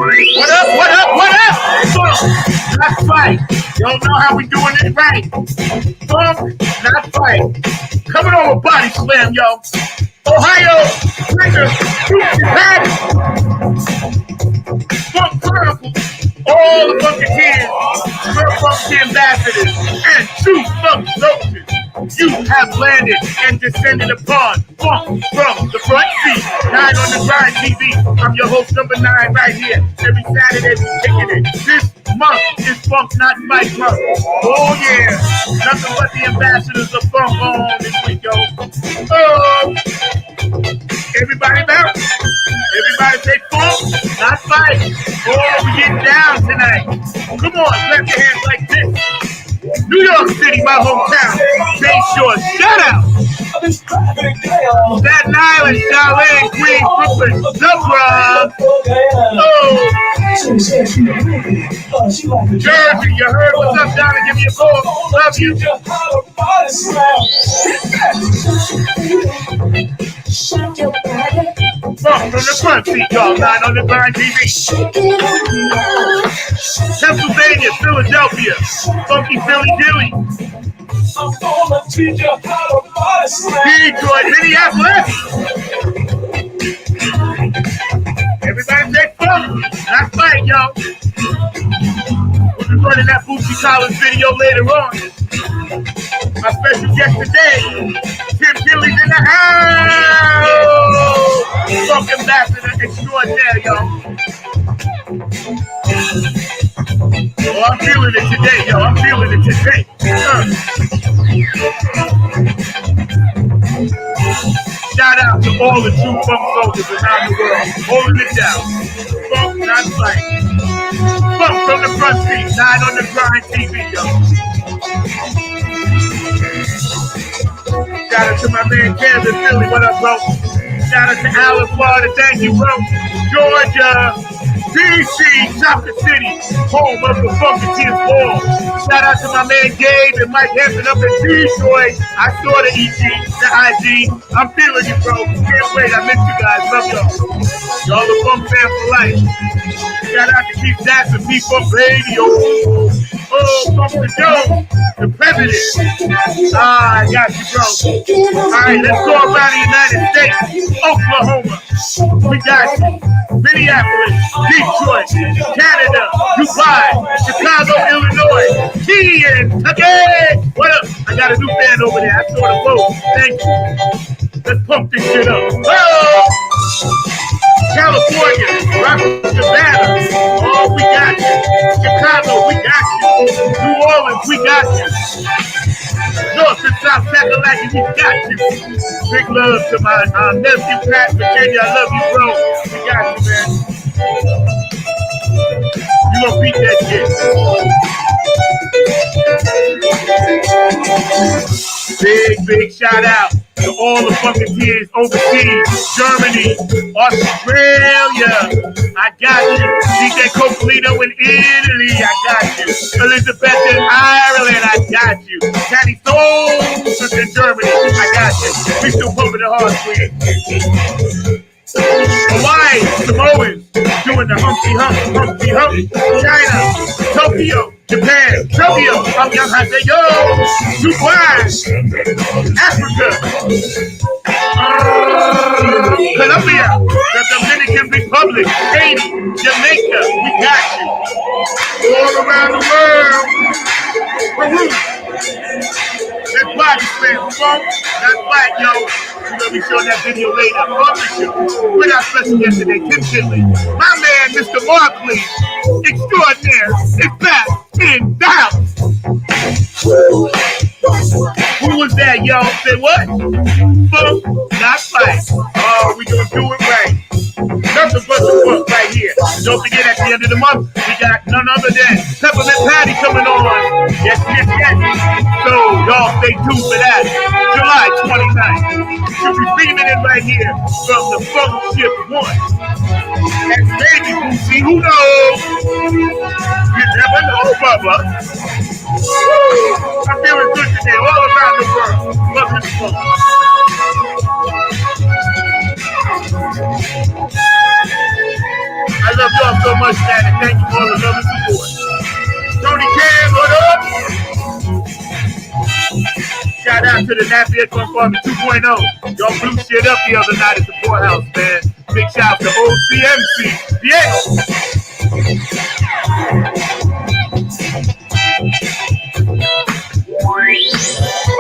What up? What up? What up? Not fight. You don't know how we doing it right. Funk, not fight. Coming on with Body Slam, yo. Ohio, Lakers, Cincinnati. Funk Chronicles. All the Funketeers, your Funk ambassadors, and true Funk soldiers. You have landed and descended upon Funk from the front seat. 9 on the Grind TV. I'm your host, number 9, right here. Every Saturday, we're kicking it. This month is Funk Not Fight Month. Oh, yeah. Nothing but the ambassadors of Funk on this week, yo. Oh, everybody bounce. Everybody say Funk Not Fight. Oh, we get down tonight. Come on, clap your hands like this. New York City, my hometown. Bay Shore, shout out. Staten Island, Charlotte, Queens, Brooklyn, Love Rock. Oh, Jersey, you heard what's up, Donna? Give me a call. Love you. From the front seat, y'all. 9 on the Grind TV. Pennsylvania, Philadelphia, Funky Philly Dewey. Detroit, Minneapolis. Everybody say funk, not fight, y'all. We'll be running that Bootsy Collins video later on. My special guest today, Tim Gillies in the house. Funk ambassador extraordinaire, y'all. Oh, I'm feeling it today, yo. I'm feeling it today. Shout out to all the true Funk soldiers around the world, holding it down. Funk not fight. Funk from the front seat, 9 on the Grind TV, yo. Shout out to my man Kansas Philly, what up, bro? Shout out to Allen, Florida, thank you, bro. Georgia, DC, Chocolate City, home of the Funketeers Ball. Shout out to my man Gabe and Mike Hampton up in Detroit. I saw the EG, the IG. I'm feeling you, bro. Can't wait. I miss you guys. Love y'all. Y'all the Funk fan for life. Shout out to Keith Jackson, P-Funk Radio. Oh, Funk the Joe, the president. I got you, bro. All right, let's go around the United States. Oklahoma, we got you. Minneapolis, Detroit, Canada, Dubai, Chicago, Illinois, Kentucky. What up? I got a new fan over there. I saw the vote. Thank you. Let's pump this shit up. Oh! California, Rockford, Nevada. Oh, we got you. Chicago, we got you. New Orleans, we got you. North and South Carolina, we got you. Big love to my nephew, Pat, Virginia. I love you, bro. We got you, man. You gonna beat that shit. Big shout out to all the Funketeers overseas, Germany, Australia. I got you. DJ Copolino in Italy. I got you. Elizabeth in Ireland. I got you. Caddy Souls in Germany. I got you. We still pumping the hard for you. Hawaii, Samoans, doing the Humpty Hump. China, Tokyo, Japan, Tokyo, Yo, Dubai, Africa, Colombia, the Dominican Republic, Haiti, Jamaica, we got you. All around the world, Peru. That's Body Slam, Funk, that's right, yo. We're going to be showing that video later. With our special guest today, Tim Kinley. My man, Mr. Markley, extraordinaire, is back in the house. Who was that, y'all? Say what? Funk, not fight. Oh, we going to do it right. Nothing but the funk right here. Don't forget, at the end of the month, we got none other than Peppermint Patty coming on. Yes. So, y'all stay tuned for that. July 29th. You'll be beaming it right here from the Funk Ship 1. And maybe we'll see, who knows? You never know, Bubba. I'm feeling good today, all around the world. Love this funk. I love y'all so much, man, and thank you for all the love and support. Tony Cam, what up? Shout out to the Nappy Funk Army 2.0. Y'all blew shit up the other night at the courthouse, man. Big shout out to OCMC. Diego.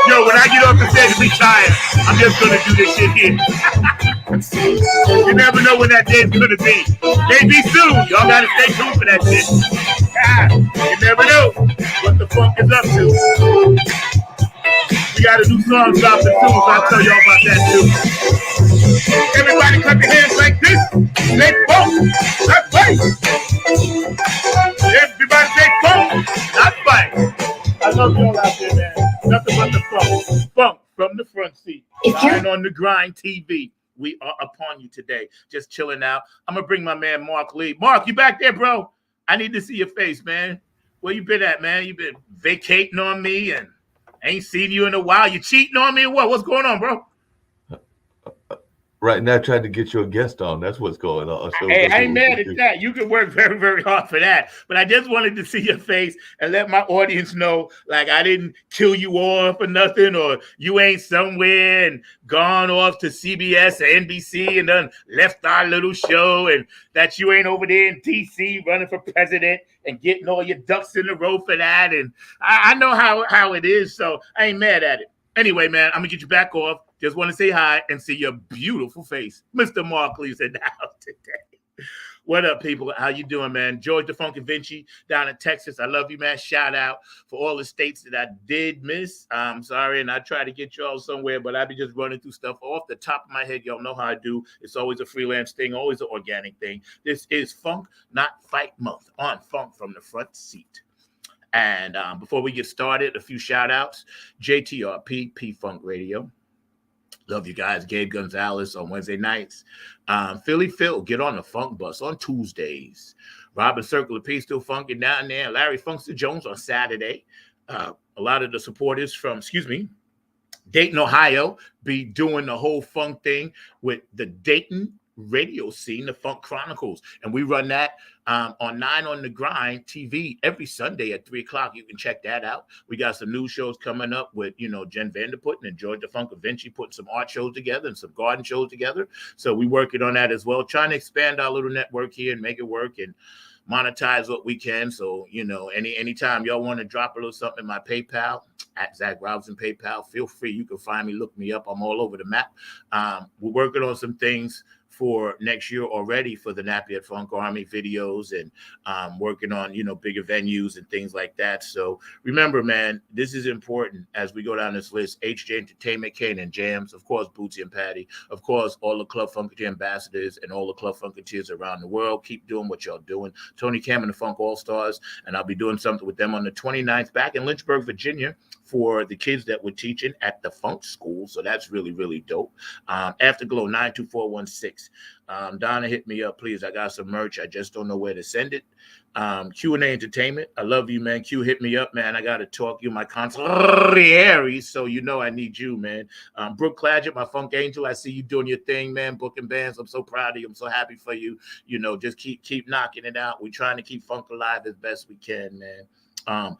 Yo, when I get off the stage and be tired, I'm just gonna do this shit here. You never know when that day's gonna be. Maybe soon. Y'all gotta stay tuned for that shit. You never know what the funk is up to. We got a new song dropping soon, so I'll tell y'all about that too. Everybody clap your hands like this. Say funk, not fight. Everybody say funk, not fight. I love y'all out there, man. Nothing but the funk. Funk from the front seat. Lying on the Grind TV. We are upon you today. Just chilling out. I'm going to bring my man Mark Lee. Mark, you back there, bro? I need to see your face, man. Where you been at, man? You been vacating on me and ain't seen you in a while. You cheating on me or what? What's going on, bro? Right now, trying to get you a guest on. That's what's going on. So hey, I ain't mad at that. You can work very, very hard for that. But I just wanted to see your face and let my audience know, like, I didn't kill you off or nothing, or you ain't somewhere and gone off to CBS or NBC and done left our little show, and that you ain't over there in D.C. running for president and getting all your ducks in a row for that. And I know how it is, so I ain't mad at it. Anyway, man, I'm going to get you back off. Just want to say hi and see your beautiful face. Mr. Mark Lee's in the house today. What up, people? How you doing, man? George the Funky Vinci down in Texas. I love you, man. Shout out for all the states that I did miss. I'm sorry, and I try to get y'all somewhere, but I be just running through stuff off the top of my head. Y'all know how I do. It's always a freelance thing, always an organic thing. This is Funk Not Fight Month on Funk from the Front Seat. And before we get started, a few shout outs. JTRP, P-Funk Radio. Love you guys. Gabe Gonzalez on Wednesday nights. Philly Phil, get on the Funk Bus on Tuesdays. Robin Circle of Peace still funking down there. Larry Funkster Jones on Saturday. A lot of the supporters from, Dayton, Ohio, be doing the whole funk thing with the Dayton radio scene, the Funk Chronicles. And we run that on 9 on the Grind TV every Sunday at 3 o'clock. You can check that out. We got some new shows coming up with, Jen Vanderputten and George the Funk Vinci putting some art shows together and some garden shows together. So we working on that as well, trying to expand our little network here and make it work and monetize what we can. So, anytime y'all want to drop a little something in my PayPal, at Zach Robinson PayPal, feel free. You can find me, look me up. I'm all over the map. We're working on some things for next year already for the Nappy Funk Army videos and working on, bigger venues and things like that. So remember, man, this is important as we go down this list. HJ Entertainment, Kane and Jams, of course, Bootsy and Patty, of course, all the Club Funketeer ambassadors and all the Club Funketeers around the world. Keep doing what y'all doing. Tony Cam and the Funk All-Stars, and I'll be doing something with them on the 29th back in Lynchburg, Virginia, for the kids that we're teaching at the Funk School. So that's really, really dope. Afterglow 92416. Donna, hit me up, please. I got some merch. I just don't know where to send it. Q&A Entertainment. I love you, man. Q, hit me up, man. I got to talk. You my consigliere, so I need you, man. Brooke Clagett, my Funk Angel. I see you doing your thing, man. Booking bands. I'm so proud of you. I'm so happy for you. Just keep knocking it out. We're trying to keep funk alive as best we can, man.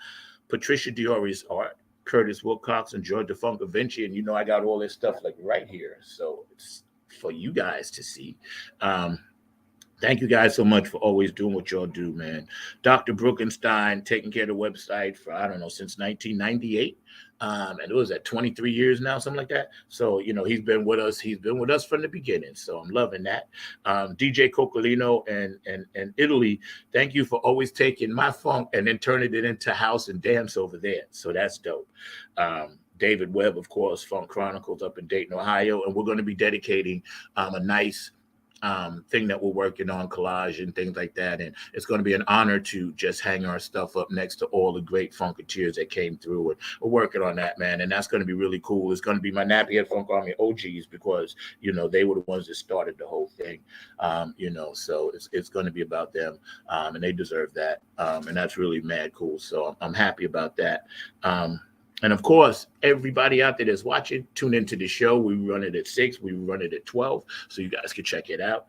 Patricia Diori's art. Curtis Wilcox and George the Funk Vinci, and I got all this stuff like right here, so it's for you guys to see. Thank you guys so much for always doing what y'all do, man. Dr. Brookenstein taking care of the website for since 1998, and it was at 23 years now, something like that. So he's been with us. He's been with us from the beginning. So I'm loving that. DJ Coccolino and Italy, thank you for always taking my funk and then turning it into house and dance over there. So that's dope. David Webb, of course, Funk Chronicles up in Dayton, Ohio, and we're going to be dedicating a nice thing that we're working on, collage and things like that. And it's going to be an honor to just hang our stuff up next to all the great Funketeers that came through. And we're working on that, man. And that's going to be really cool. It's going to be my Nappy Funk Army OGs because, they were the ones that started the whole thing, so it's going to be about them. And they deserve that. And that's really mad cool. So I'm happy about that. And of course, everybody out there that's watching, tune into the show. We run it at 6, we run it at 12, so you guys can check it out.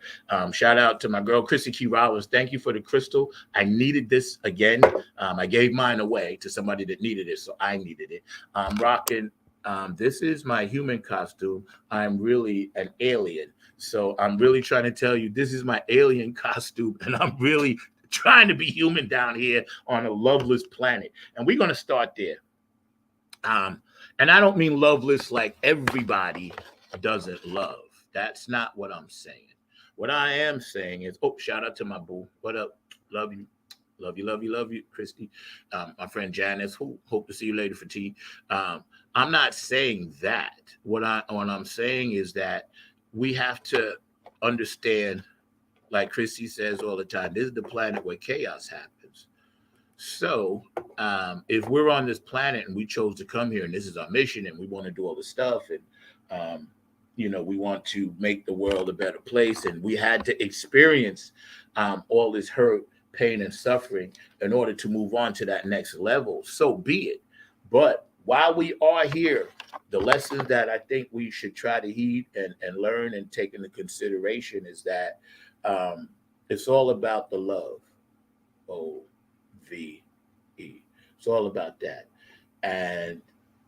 Shout out to my girl, Chrissy Key Rollins. Thank you for the crystal. I needed this again. I gave mine away to somebody that needed it, so I needed it. I'm rocking. This is my human costume. I'm really an alien. So I'm really trying to tell you, this is my alien costume, and I'm really trying to be human down here on a loveless planet. And we're going to start there. And I don't mean loveless like everybody doesn't love. That's not what I'm saying. What I am saying is, oh, shout out to my boo. What up? Love you. Love you, love you, love you, Christy. My friend Janice, who hope to see you later for tea. I'm not saying that. What I'm saying is that we have to understand, like Christy says all the time, this is the planet where chaos happens. So if we're on this planet and we chose to come here and this is our mission and we want to do all this stuff and, we want to make the world a better place and we had to experience all this hurt, pain, and suffering in order to move on to that next level, so be it. But while we are here, the lessons that I think we should try to heed and learn and take into consideration is that it's all about the love. OVE. It's all about that. And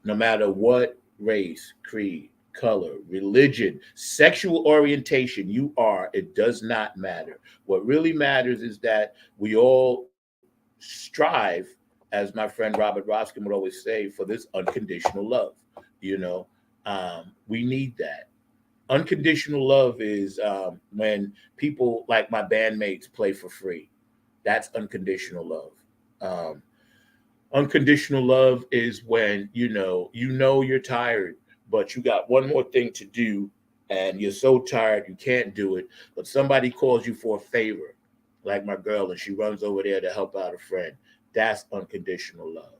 no matter what race, creed, color, religion, sexual orientation you are, it does not matter. What really matters is that we all strive, as my friend Robert Roskin would always say, for this unconditional love. We need that. Unconditional love is when people like my bandmates play for free. That's unconditional love. Unconditional love is when you're tired, but you got one more thing to do, and you're so tired you can't do it. But somebody calls you for a favor, like my girl, and she runs over there to help out a friend. That's unconditional love.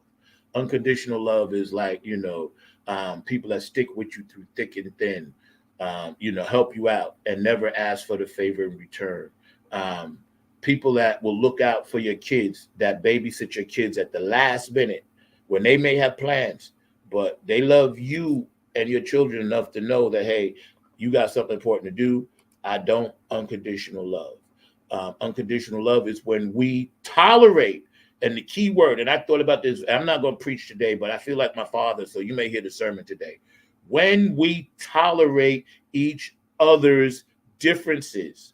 Unconditional love is like people that stick with you through thick and thin, help you out and never ask for the favor in return. People that will look out for your kids, that babysit your kids at the last minute when they may have plans, but they love you and your children enough to know that, hey, you got something important to do. I don't. Unconditional love. Unconditional love is when we tolerate, and the key word, and I thought about this, I'm not going to preach today, but I feel like my father, so you may hear the sermon today. When we tolerate each other's differences,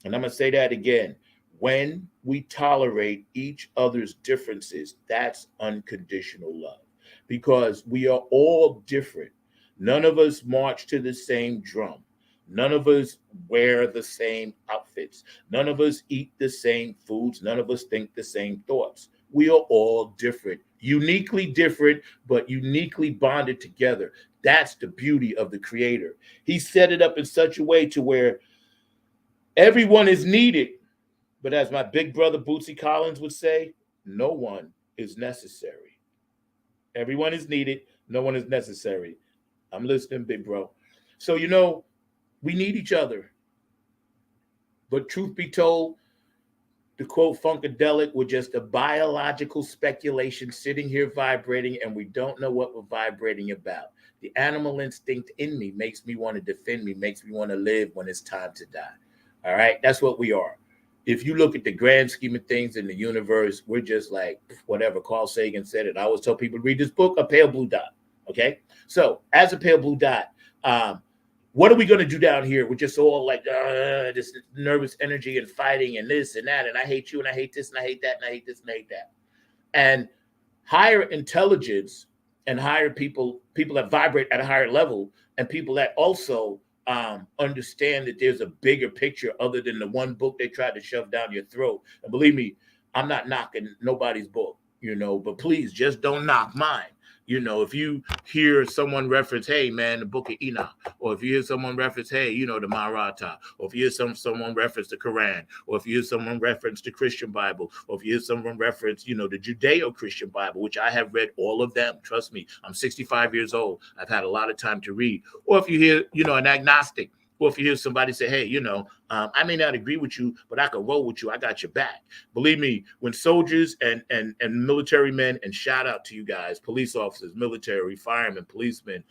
and I'm going to say that again, when we tolerate each other's differences, that's unconditional love, because we are all different. None of us march to the same drum. None of us wear the same outfits. None of us eat the same foods. None of us think the same thoughts. We are all different, uniquely different, but uniquely bonded together. That's the beauty of the Creator. He set it up in such a way to where everyone is needed. But as my big brother Bootsy Collins would say, no one is necessary. Everyone is needed. No one is necessary. I'm listening, big bro. So, we need each other. But truth be told, to quote Funkadelic, we're just a biological speculation sitting here vibrating, and we don't know what we're vibrating about. The animal instinct in me makes me want to defend me, makes me want to live when it's time to die. All right? That's what we are. If you look at the grand scheme of things in the universe, we're just like whatever. Carl Sagan said it. I always tell people to read this book, A Pale Blue Dot. Okay? So as a pale blue dot, what are we going to do down here? We're just all like this nervous energy and fighting and this and that. And I hate you and I hate this and I hate that and I hate this and I hate that. And higher intelligence and higher people that vibrate at a higher level, and people that also understand that there's a bigger picture other than the one book they tried to shove down your throat. And believe me, I'm not knocking nobody's book, but please just don't knock mine. If you hear someone reference, hey, man, the Book of Enoch, or if you hear someone reference, hey, the Mahabharata, or if you hear someone reference the Quran, or if you hear someone reference the Christian Bible, or if you hear someone reference, the Judeo-Christian Bible, which I have read all of them. Trust me, I'm 65 years old. I've had a lot of time to read. Or if you hear, an agnostic, Or if you hear somebody say, hey, I may not agree with you, but I can roll with you. I got your back. Believe me, when soldiers and military men, and shout out to you guys, police officers, military, firemen, policemen,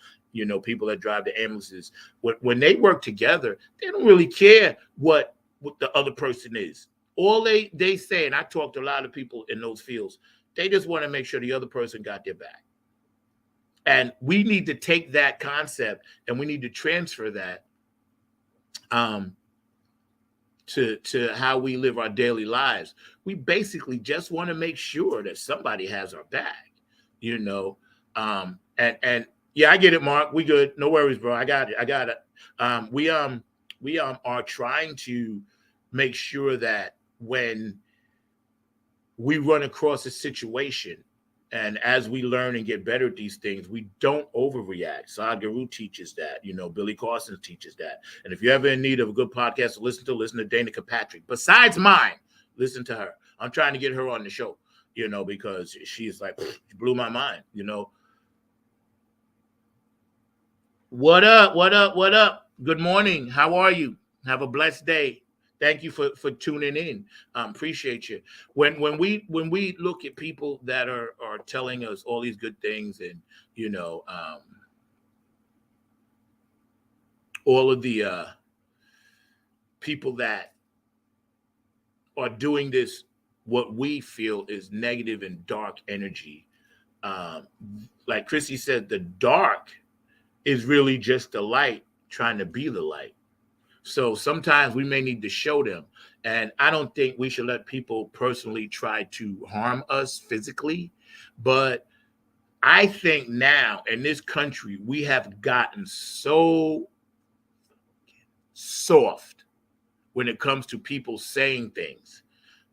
people that drive the ambulances, when they work together, they don't really care what the other person is. All they say, and I talk to a lot of people in those fields, they just want to make sure the other person got their back. And we need to take that concept and we need to transfer that to how we live our daily lives. We basically just want to make sure that somebody has our back, and yeah, I get it, Mark. We good. No worries, bro. I got it. We are trying to make sure that when we run across a situation, and as we learn and get better at these things, we don't overreact. Sadhguru teaches that. Billy Carson teaches that. And if you're ever in need of a good podcast to listen to Dana Kirkpatrick. Besides mine, listen to her. I'm trying to get her on the show, because she's like, she blew my mind, What up? What up? What up? Good morning. How are you? Have a blessed day. Thank you for tuning in. Appreciate you. When we look at people that are telling us all these good things, and all of the people that are doing this, what we feel is negative and dark energy. Like Chrissy said, the dark is really just the light trying to be the light. So sometimes we may need to show them. And I don't think we should let people personally try to harm us physically. But I think now in this country, we have gotten so soft when it comes to people saying things.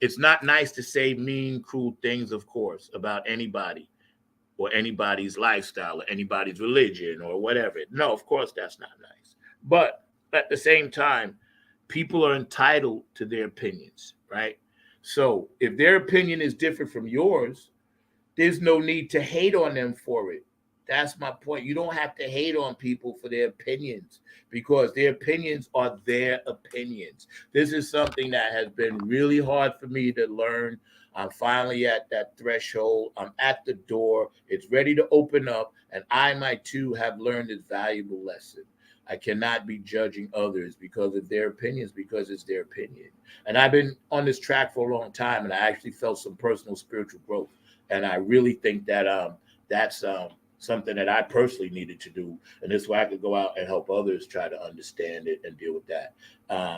It's not nice to say mean, cruel things, of course, about anybody or anybody's lifestyle or anybody's religion or whatever. No, of course, that's not nice. But at the same time, people are entitled to their opinions, right? So if their opinion is different from yours, there's no need to hate on them for it. That's my point. You don't have to hate on people for their opinions, because their opinions are their opinions. This is something that has been really hard for me to learn. I'm finally at that threshold. I'm at the door. It's ready to open up. And I might too have learned this valuable lesson. I cannot be judging others because of their opinions, because it's their opinion. And I've been on this track for a long time, and I actually felt some personal spiritual growth. And I really think that that's something that I personally needed to do. And this way I could go out and help others try to understand it and deal with that.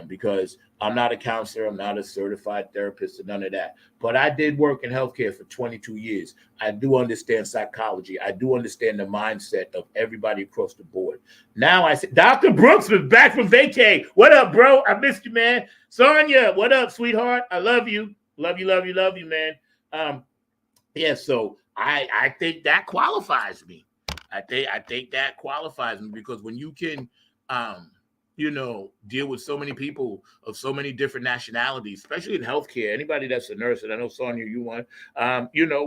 Because I'm not a counselor, I'm not a certified therapist, and none of that. But I did work in healthcare for 22 years. I do understand psychology. I do understand the mindset of everybody across the board. Now I see Dr. Brooks was back from vacay. What up, bro? I missed you, man. Sonia, what up, sweetheart? I love you. Love you, love you, love you, man. Yeah, so I think that qualifies me. I think that qualifies me, because when you can deal with so many people of so many different nationalities, especially in healthcare, anybody that's a nurse, and I know Sonia, you one,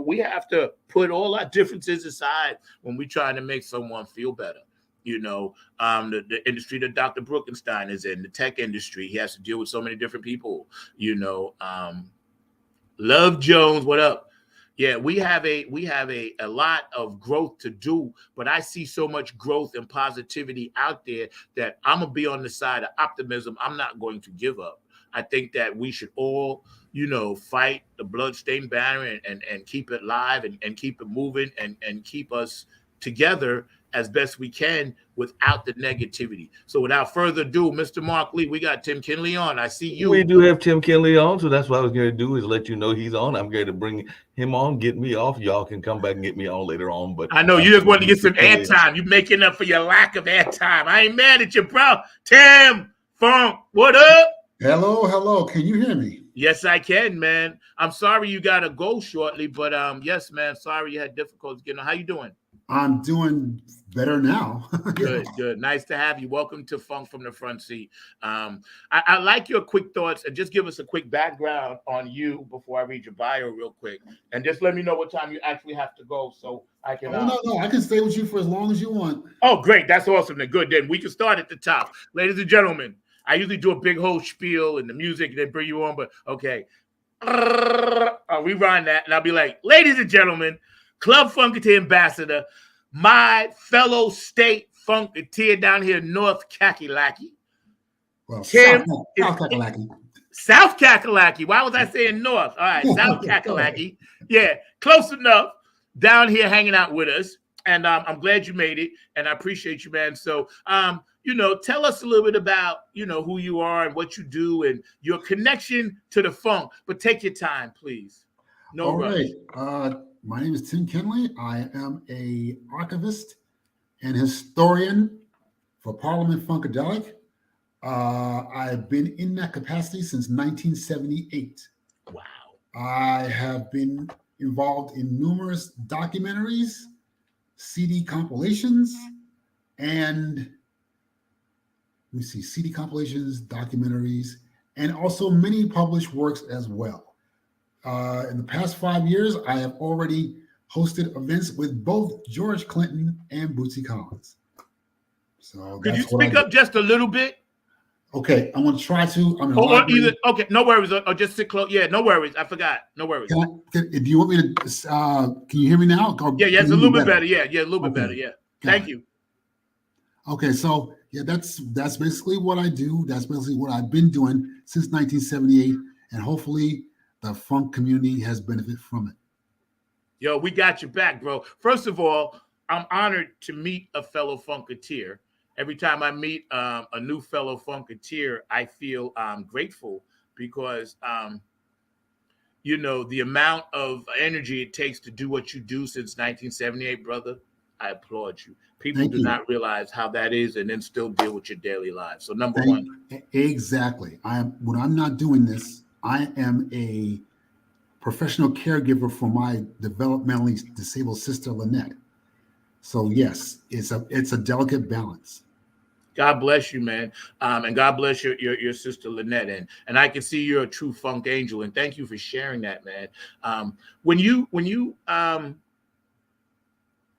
we have to put all our differences aside when we're trying to make someone feel better. The industry that Dr. Bruckenstein is in, the tech industry, he has to deal with so many different people. Love Jones, what up? Yeah, we have a lot of growth to do, but I see so much growth and positivity out there that I'm gonna be on the side of optimism. I'm not going to give up. I think that we should all, fight the bloodstained banner and keep it live and keep it moving and keep us together as best we can without the negativity. So without further ado, Mr. Mark Lee, we got Tim Kinley on. I see you. We do have Tim Kinley on, so that's what I was going to do, is let you know he's on. I'm going to bring him on, get me off. Y'all can come back and get me on later on. But I know you just want to get some airtime. You're making up for your lack of airtime. I ain't mad at you, bro. Tim Funk, what up? Hello. Can you hear me? Yes, I can, man. I'm sorry you got to go shortly, but yes, man. Sorry you had difficulties getting on. How you doing? I'm doing better now. Good, good. Nice to have you. Welcome to Funk from the Front Seat. I like your quick thoughts, and just give us a quick background on you before I read your bio real quick, and just let me know what time you actually have to go so I can. No, I can stay with you for as long as you want. Oh, great. That's awesome. Then good. Then we can start at the top. Ladies and gentlemen, I usually do a big whole spiel and the music and then bring you on, but okay. I'll rewind that and I'll be like, ladies and gentlemen, Club Funketeer ambassador, my fellow state Funketeer down here in North Kakalaki. Well, Tim South Kakalaki. South Kakalaki. Why was I saying North? All right, South Kakalaki. Yeah, close enough. Down here hanging out with us. And I'm glad you made it. And I appreciate you, man. So, tell us a little bit about, who you are and what you do and your connection to the funk. But take your time, please. No All rush. right. My name is Tim Kenley. I am a archivist and historian for Parliament Funkadelic. I've been in that capacity since 1978. Wow. I have been involved in numerous documentaries, CD compilations, and CD compilations, documentaries, and also many published works as well. In the past 5 years, I have already hosted events with both George Clinton and Bootsy Collins. So could you speak up just a little bit? Okay, I'm going to try to. Okay, no worries. Or just sit close. Yeah, no worries. I forgot. No worries. Do you want me to? Can you hear me now? Yeah, it's a little bit better. Yeah, a little bit better. Yeah. Thank you. Okay, so yeah, that's basically what I do. That's basically what I've been doing since 1978, and hopefully the funk community has benefited from it. Yo, we got your back, bro. First of all, I'm honored to meet a fellow Funketeer. Every time I meet a new fellow Funketeer, I feel grateful because, the amount of energy it takes to do what you do since 1978, brother, I applaud you. People do not realize how that is and then still deal with your daily lives. So number one. Exactly. When I'm not doing this, I am a professional caregiver for my developmentally disabled sister, Lynette. So yes, it's a delicate balance. God bless you, man. And God bless your sister Lynette. And I can see you're a true funk angel. And thank you for sharing that, man. When you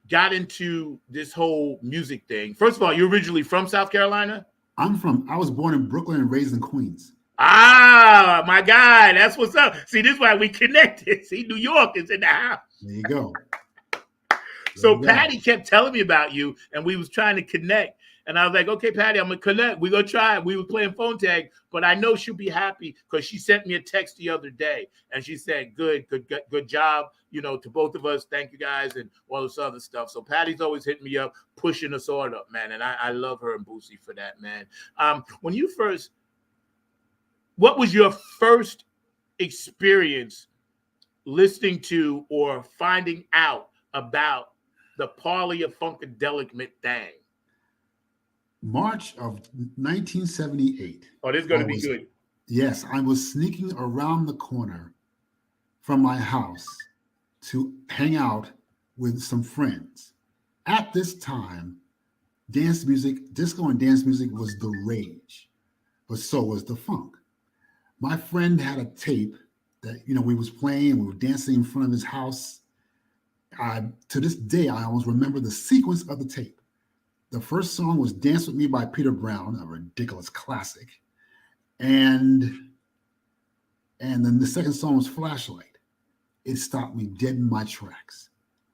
got into this whole music thing, first of all, you're originally from South Carolina? I was born in Brooklyn and raised in Queens. Ah, my guy, that's what's up. See, this is why we connected. See, New York is in the house. There you go. So Patty kept telling me about you, and we was trying to connect. And I was like, okay, Patty, I'm going to connect. We're going to try it. We were playing phone tag, but I know she'll be happy because she sent me a text the other day. And she said, good job, to both of us. Thank you, guys, and all this other stuff. So Patty's always hitting me up, pushing us all up, man. And I love her and Boosie for that, man. What was your first experience listening to or finding out about the Parliament Funkadelic thing? March of 1978. Oh, this is going to be good. Yes, I was sneaking around the corner from my house to hang out with some friends. At this time, disco and dance music was the rage, but so was the funk. My friend had a tape that, we was playing, we were dancing in front of his house. To this day, I almost remember the sequence of the tape. The first song was Dance With Me by Peter Brown, a ridiculous classic. And then the second song was Flashlight. It stopped me dead in my tracks.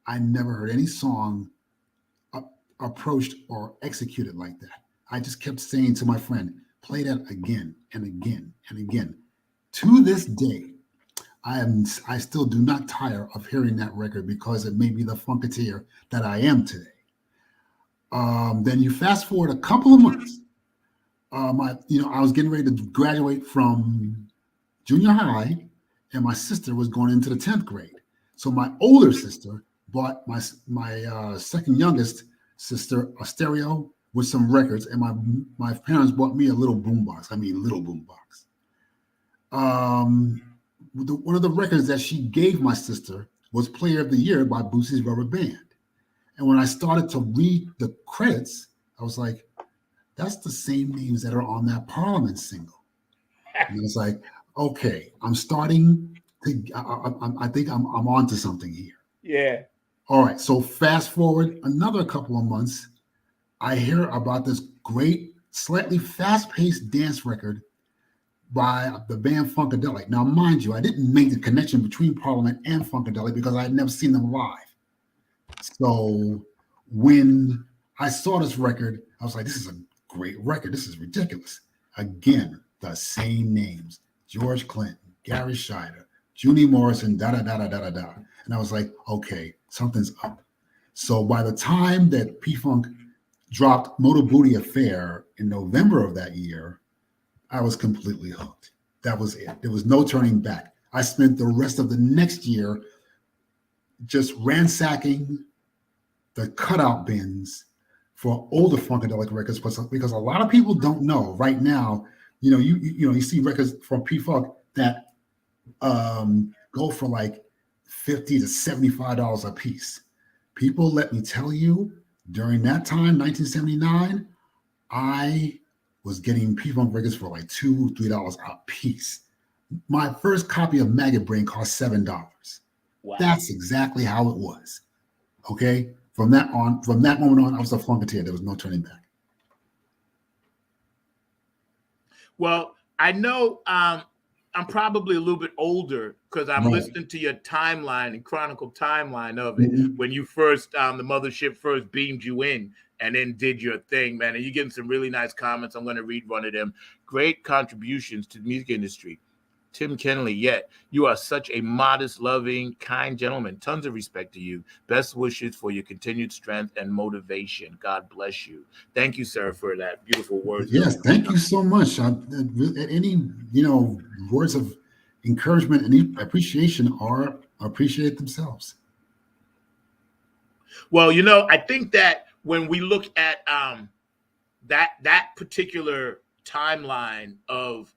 I never heard any song approached or executed like that. I just kept saying to my friend, play that again and again and again. To this day, I still do not tire of hearing that record because it made me the Funketeer that I am today. Then you fast forward a couple of months. I was getting ready to graduate from junior high, and my sister was going into the 10th grade. So my older sister bought my second youngest sister a stereo with some records, and my parents bought me a little boombox. One of the records that she gave my sister was Player of the Year by Boosie's Rubber Band. And when I started to read the credits, I was like, that's the same names that are on that Parliament single. And I was like, okay, I'm starting to, I think I'm onto something here. Yeah. All right. So fast forward another couple of months, I hear about this great, slightly fast-paced dance record by the band Funkadelic. Now, mind you, I didn't make the connection between Parliament and Funkadelic because I had never seen them live. So when I saw this record, I was like, this is a great record. This is ridiculous. Again, the same names: George Clinton, Gary Scheider, Junie Morrison, da-da-da-da-da-da-da. And I was like, okay, something's up. So by the time that P-Funk dropped Motor Booty Affair in November of that year, I was completely hooked. That was it. There was no turning back. I spent the rest of the next year just ransacking the cutout bins for older Funkadelic records, because a lot of people don't know right now. You see records from P-Funk that go for like $50 to $75 a piece. People, let me tell you, during that time, 1979, I was getting P-Funk records for like $2, $3 a piece. My first copy of Maggot Brain cost $7. Wow. That's exactly how it was. Okay. From that moment on, I was a Funketeer. There was no turning back. Well, I know I'm probably a little bit older because I'm listening to your timeline and chronicle timeline of it when you first, the mothership first beamed you in and then did your thing, man. And you're getting some really nice comments. I'm going to read one of them. Great contributions to the music industry. Tim Kenley, yet you are such a modest, loving, kind gentleman. Tons of respect to you. Best wishes for your continued strength and motivation. God bless you. Thank you, sir, for that beautiful words. Yes, thank you so much. Any words of encouragement and appreciation appreciate themselves. Well, I think that when we look at that particular timeline of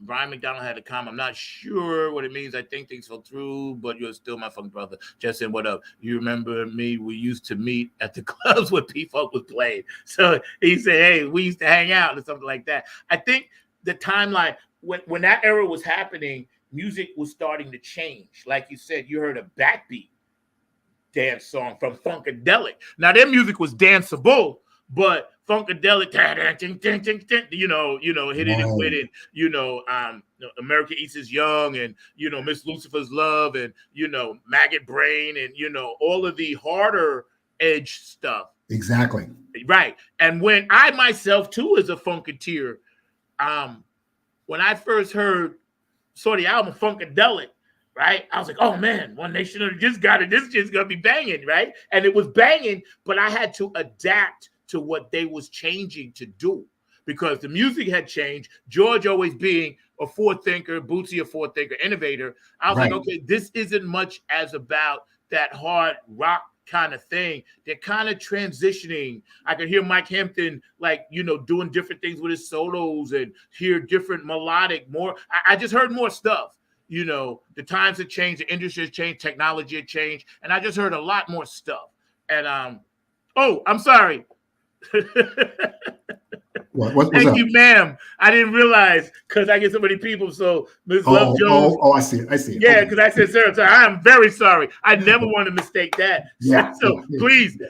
Brian McDonald had a comment. I'm not sure what it means. I think things fell through, but you're still my funk brother. Justin, what up? You remember me? We used to meet at the clubs where P-Funk was playing. So he said, hey, we used to hang out or something like that. I think the timeline, when that era was happening, music was starting to change. Like you said, you heard a backbeat dance song from Funkadelic. Now, their music was danceable, but Funkadelic, hit it and quit it. America Eats Is Young, and Miss Lucifer's Love, and Maggot Brain, and all of the harder edge stuff. Exactly. Right. And when I myself too, as a Funketeer, when I first saw the album Funkadelic, right, I was like, oh man, One Nation just got it. This just gonna be banging, right? And it was banging, but I had to adapt to what they was changing to do, because the music had changed. George always being a forward thinker, Bootsy a forward thinker, innovator. I was like, okay, this isn't much as about that hard rock kind of thing. They're kind of transitioning. I could hear Mike Hampton doing different things with his solos and hear different melodic more. I just heard more stuff. The times have changed, the industry has changed, technology had changed, and I just heard a lot more stuff. And I'm sorry. Thank you, ma'am. I didn't realize, because I get so many people. So Ms. Love Jones. I see it. Yeah, because I said, sir, I am very sorry. I never want to mistake that. Yeah. So please,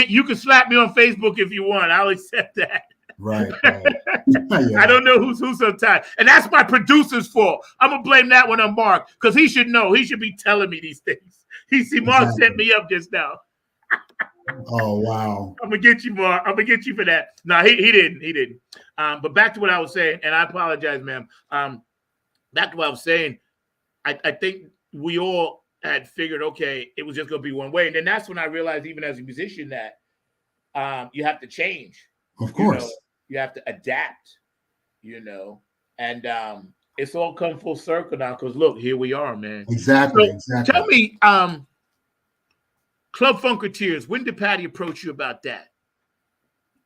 you can slap me on Facebook if you want. I'll accept that. Right. I don't know who's who sometimes. And that's my producer's fault. I'm going to blame that one on Mark, because he should know. He should be telling me these things. Mark set me up just now. Oh, wow. I'm gonna get you, Mark. I'm gonna get you for that. No, he didn't. But back to what I was saying, and I apologize, ma'am. Back to what I was saying, I think we all had figured, okay, it was just gonna be one way. And then that's when I realized, even as a musician, that you have to change. Of course. You have to adapt, and it's all come full circle now, because look, here we are, man. Exactly. Tell me, Club Funketeers, when did Patty approach you about that?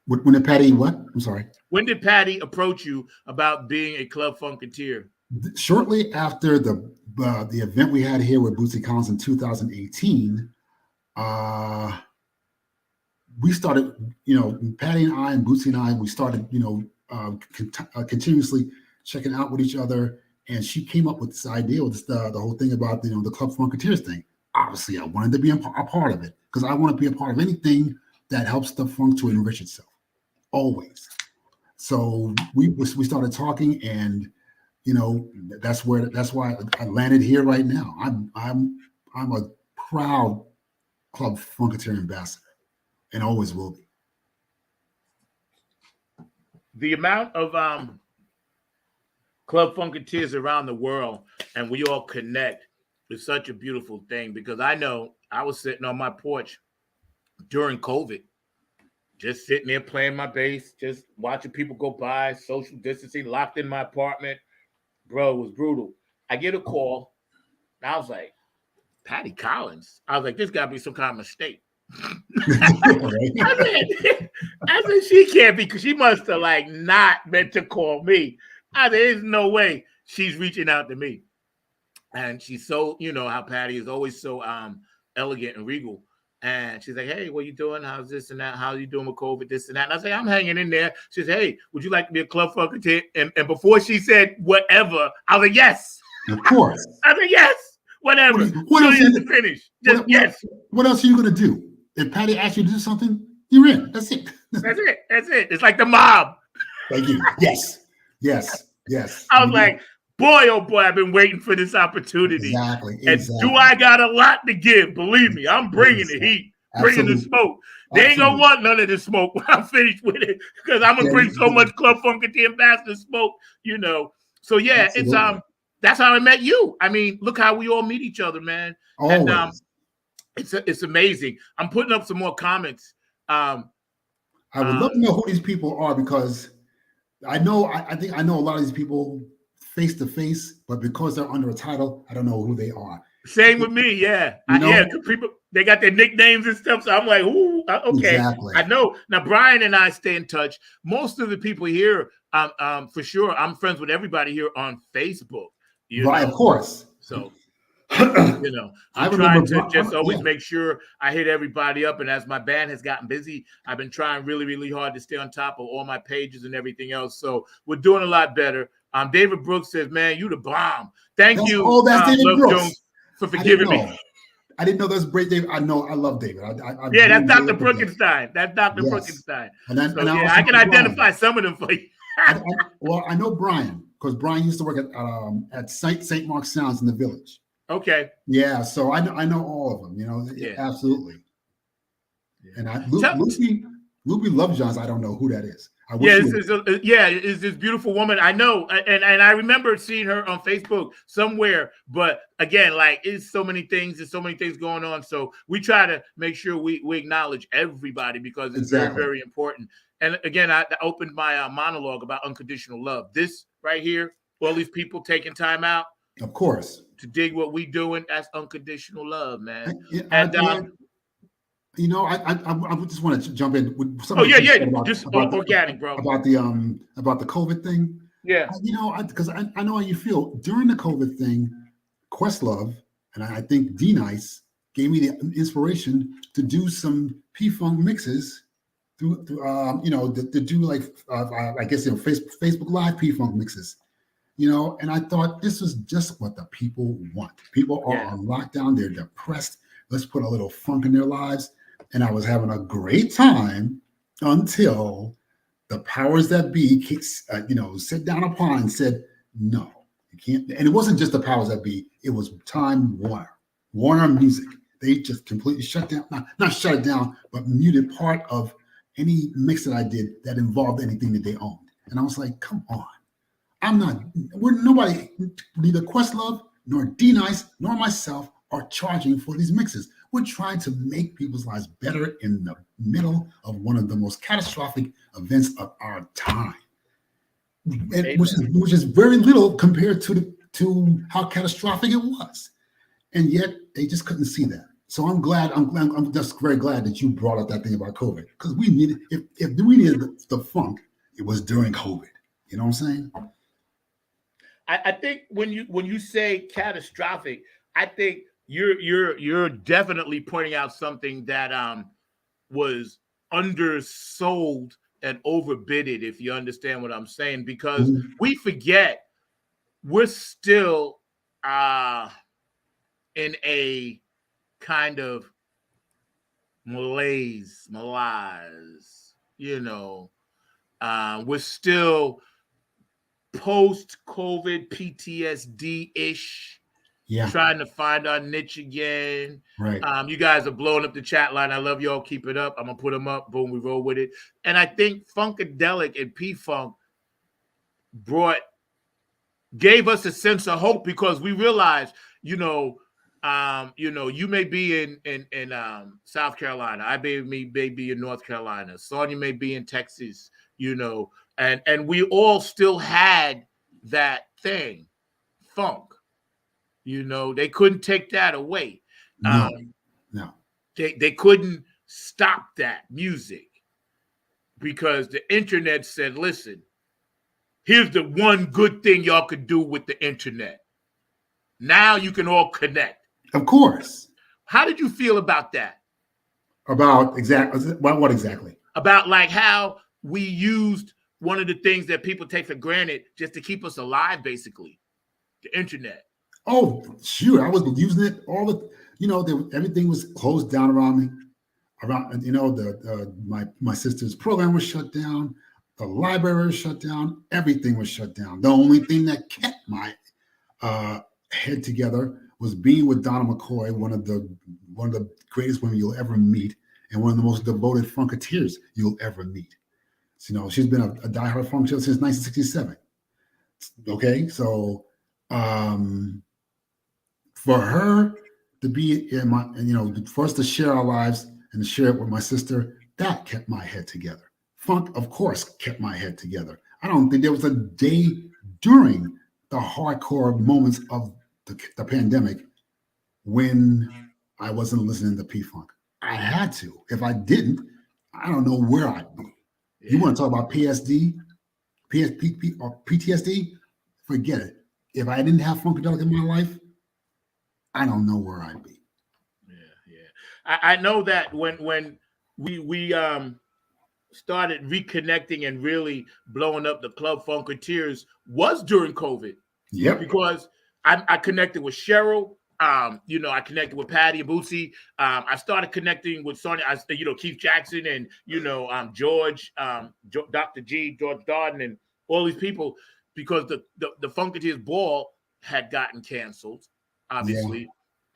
When did Patty what? I'm sorry. When did Patty approach you about being a Club Funketeer? Shortly after the event we had here with Bootsy Collins in 2018, we started, Patty and I and Bootsy and I, we started, continuously checking out with each other. And she came up with this idea with the whole thing about, the Club Funketeers thing. Obviously, I wanted to be a part of it because I want to be a part of anything that helps the funk to enrich itself, always. So we started talking, and that's why I landed here right now. I'm a proud Club Funketeer ambassador, and always will be. The amount of Club Funketeers around the world, and we all connect, is such a beautiful thing, because I know I was sitting on my porch during COVID, just sitting there playing my bass, just watching people go by, social distancing, locked in my apartment. Bro, it was brutal. I get a call, and I was like, Patty Collins. I was like, this got to be some kind of mistake. I said, she can't be, because she must have not meant to call me. I said, there's no way she's reaching out to me. And she's so, how Patty is always so elegant and regal. And she's like, hey, what you doing? How's this and that? How you doing with COVID, this and that? And I say, I'm hanging in there. She said, hey, would you like to be a Club Funketeer? And before she said whatever, I was like, yes. Of course. I said, yes, whatever. What else you have to finish. Just yes. What else are you going to do? If Patty asks you to do something, you're in. That's it. That's it. It's like the mob. Thank you. Yes. I was like, boy, oh boy, I've been waiting for this opportunity. Exactly. And do I got a lot to give? Believe me, I'm bringing the heat, bringing the smoke. They ain't gonna want none of this smoke when I'm finished with it, because I'm gonna bring so much Club Funketeer ambassador smoke, So yeah, Absolutely. That's how I met you. I mean, look how we all meet each other, man. Always. And it's amazing. I'm putting up some more comments. I would love to know who these people are, because I think I know a lot of these people face to face, but because they're under a title, I don't know who they are. Same with me, yeah. People, they got their nicknames and stuff, so I'm like, ooh, okay. Exactly. I know. Now, Brian and I stay in touch. Most of the people here, for sure, I'm friends with everybody here on Facebook. Right, of course. So, I'm trying to just always make sure I hit everybody up. And as my band has gotten busy, I've been trying really, really hard to stay on top of all my pages and everything else. So we're doing a lot better. David Brooks says, man, you the bomb. Thank you, that's David Love Brooks. Jones, for forgiving me. I didn't know that's great, David. I love David. That's Dr. Brookenstein. That's Dr. Brookenstein. I can identify some of them for you. I know Brian, because Brian used to work at St. Mark's Sounds in the Village. Okay. Yeah, so I know all of them. Absolutely. Yeah. And Lucy Lovejohns, I don't know who that is. It's this beautiful woman. I know, and I remember seeing her on Facebook somewhere. But again, it's so many things. There's so many things going on. So we try to make sure we acknowledge everybody, because it's very, very important. And again, I opened my monologue about unconditional love. This right here, all these people taking time out, of course, to dig what we doing. That's unconditional love, man. I just want to jump in with something. Just organic, bro. About the COVID thing. Yeah. Because I know how you feel during the COVID thing. Questlove and I think D-Nice gave me the inspiration to do some P-Funk mixes to do Facebook Live P-Funk mixes. And I thought this was just what the people want. People are on lockdown. They're depressed. Let's put a little funk in their lives. And I was having a great time until the powers that be, sit down upon and said, no, you can't. And it wasn't just the powers that be. It was Time Warner Music. They just completely shut down, not shut it down, but muted part of any mix that I did that involved anything that they owned. And I was like, come on. Nobody, neither Questlove nor D-Nice nor myself are charging for these mixes. We're trying to make people's lives better in the middle of one of the most catastrophic events of our time, which is very little compared to how catastrophic it was, and yet they just couldn't see that. So I'm just very glad that you brought up that thing about COVID, because we needed, if we needed the funk, it was during COVID. You know what I'm saying? I think when you say catastrophic, I think you're definitely pointing out something that was undersold and overbidded, if you understand what I'm saying, because we forget we're still in a kind of malaise, you know. We're still post-COVID PTSD-ish, trying to find our niche again. Right. You guys are blowing up the chat line. I love y'all. Keep it up. I'm going to put them up. Boom, we roll with it. And I think Funkadelic and P-Funk gave us a sense of hope, because we realized, you know, you may be in South Carolina. I may be in North Carolina. Sonya may be in Texas, you know, and we all still had that thing, funk. You know, they couldn't take that away. No. They couldn't stop that music, because the internet said, listen, here's the one good thing y'all could do with the internet. Now you can all connect. Of course. How did you feel about that? About what exactly? About like how we used one of the things that people take for granted just to keep us alive, basically, the internet. Oh, shoot. I was using it all everything was closed down around me. My sister's program was shut down. The library was shut down. Everything was shut down. The only thing that kept my head together was being with Donna McCoy, one of the greatest women you'll ever meet, and one of the most devoted Funketeers you'll ever meet. So, you know, she's been a diehard Funketeer since 1967. Okay, so for her to be for us to share our lives and to share it with my sister, that kept my head together. Funk, of course, kept my head together. I don't think there was a day during the hardcore moments of the pandemic when I wasn't listening to P-Funk. I had to. If I didn't, I don't know where I'd be. Yeah. You want to talk about PTSD? Forget it. If I didn't have Funkadelic in my life, I don't know where I'd be. Yeah. I know that when we started reconnecting and really blowing up the Club Funketeers was during COVID. Yeah. Because I connected with Cheryl. I connected with Patty and Bootsy. I started connecting with Sonya. Keith Jackson and George, Dr. G, George Darden, and all these people, because the Funketeers ball had gotten canceled, obviously. Yeah.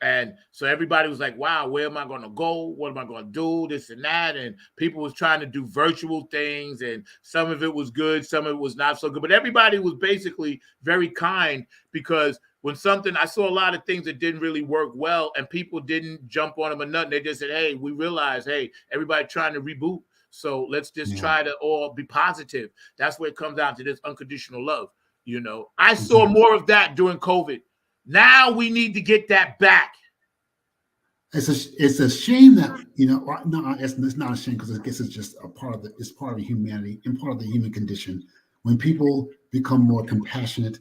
And so everybody was like, wow, where am I going to go? What am I going to do? This and that. And people was trying to do virtual things, and some of it was good, some of it was not so good. But everybody was basically very kind, because when I saw a lot of things that didn't really work well, and people didn't jump on them or nothing. They just said, hey, we realized, hey, everybody trying to reboot. So let's just try to all be positive. That's where it comes down to, this unconditional love. You know, I saw more of that during COVID. Now we need to get that back. It's a shame that, no, it's not a shame, because I guess it's just it's part of humanity and part of the human condition. When people become more compassionate,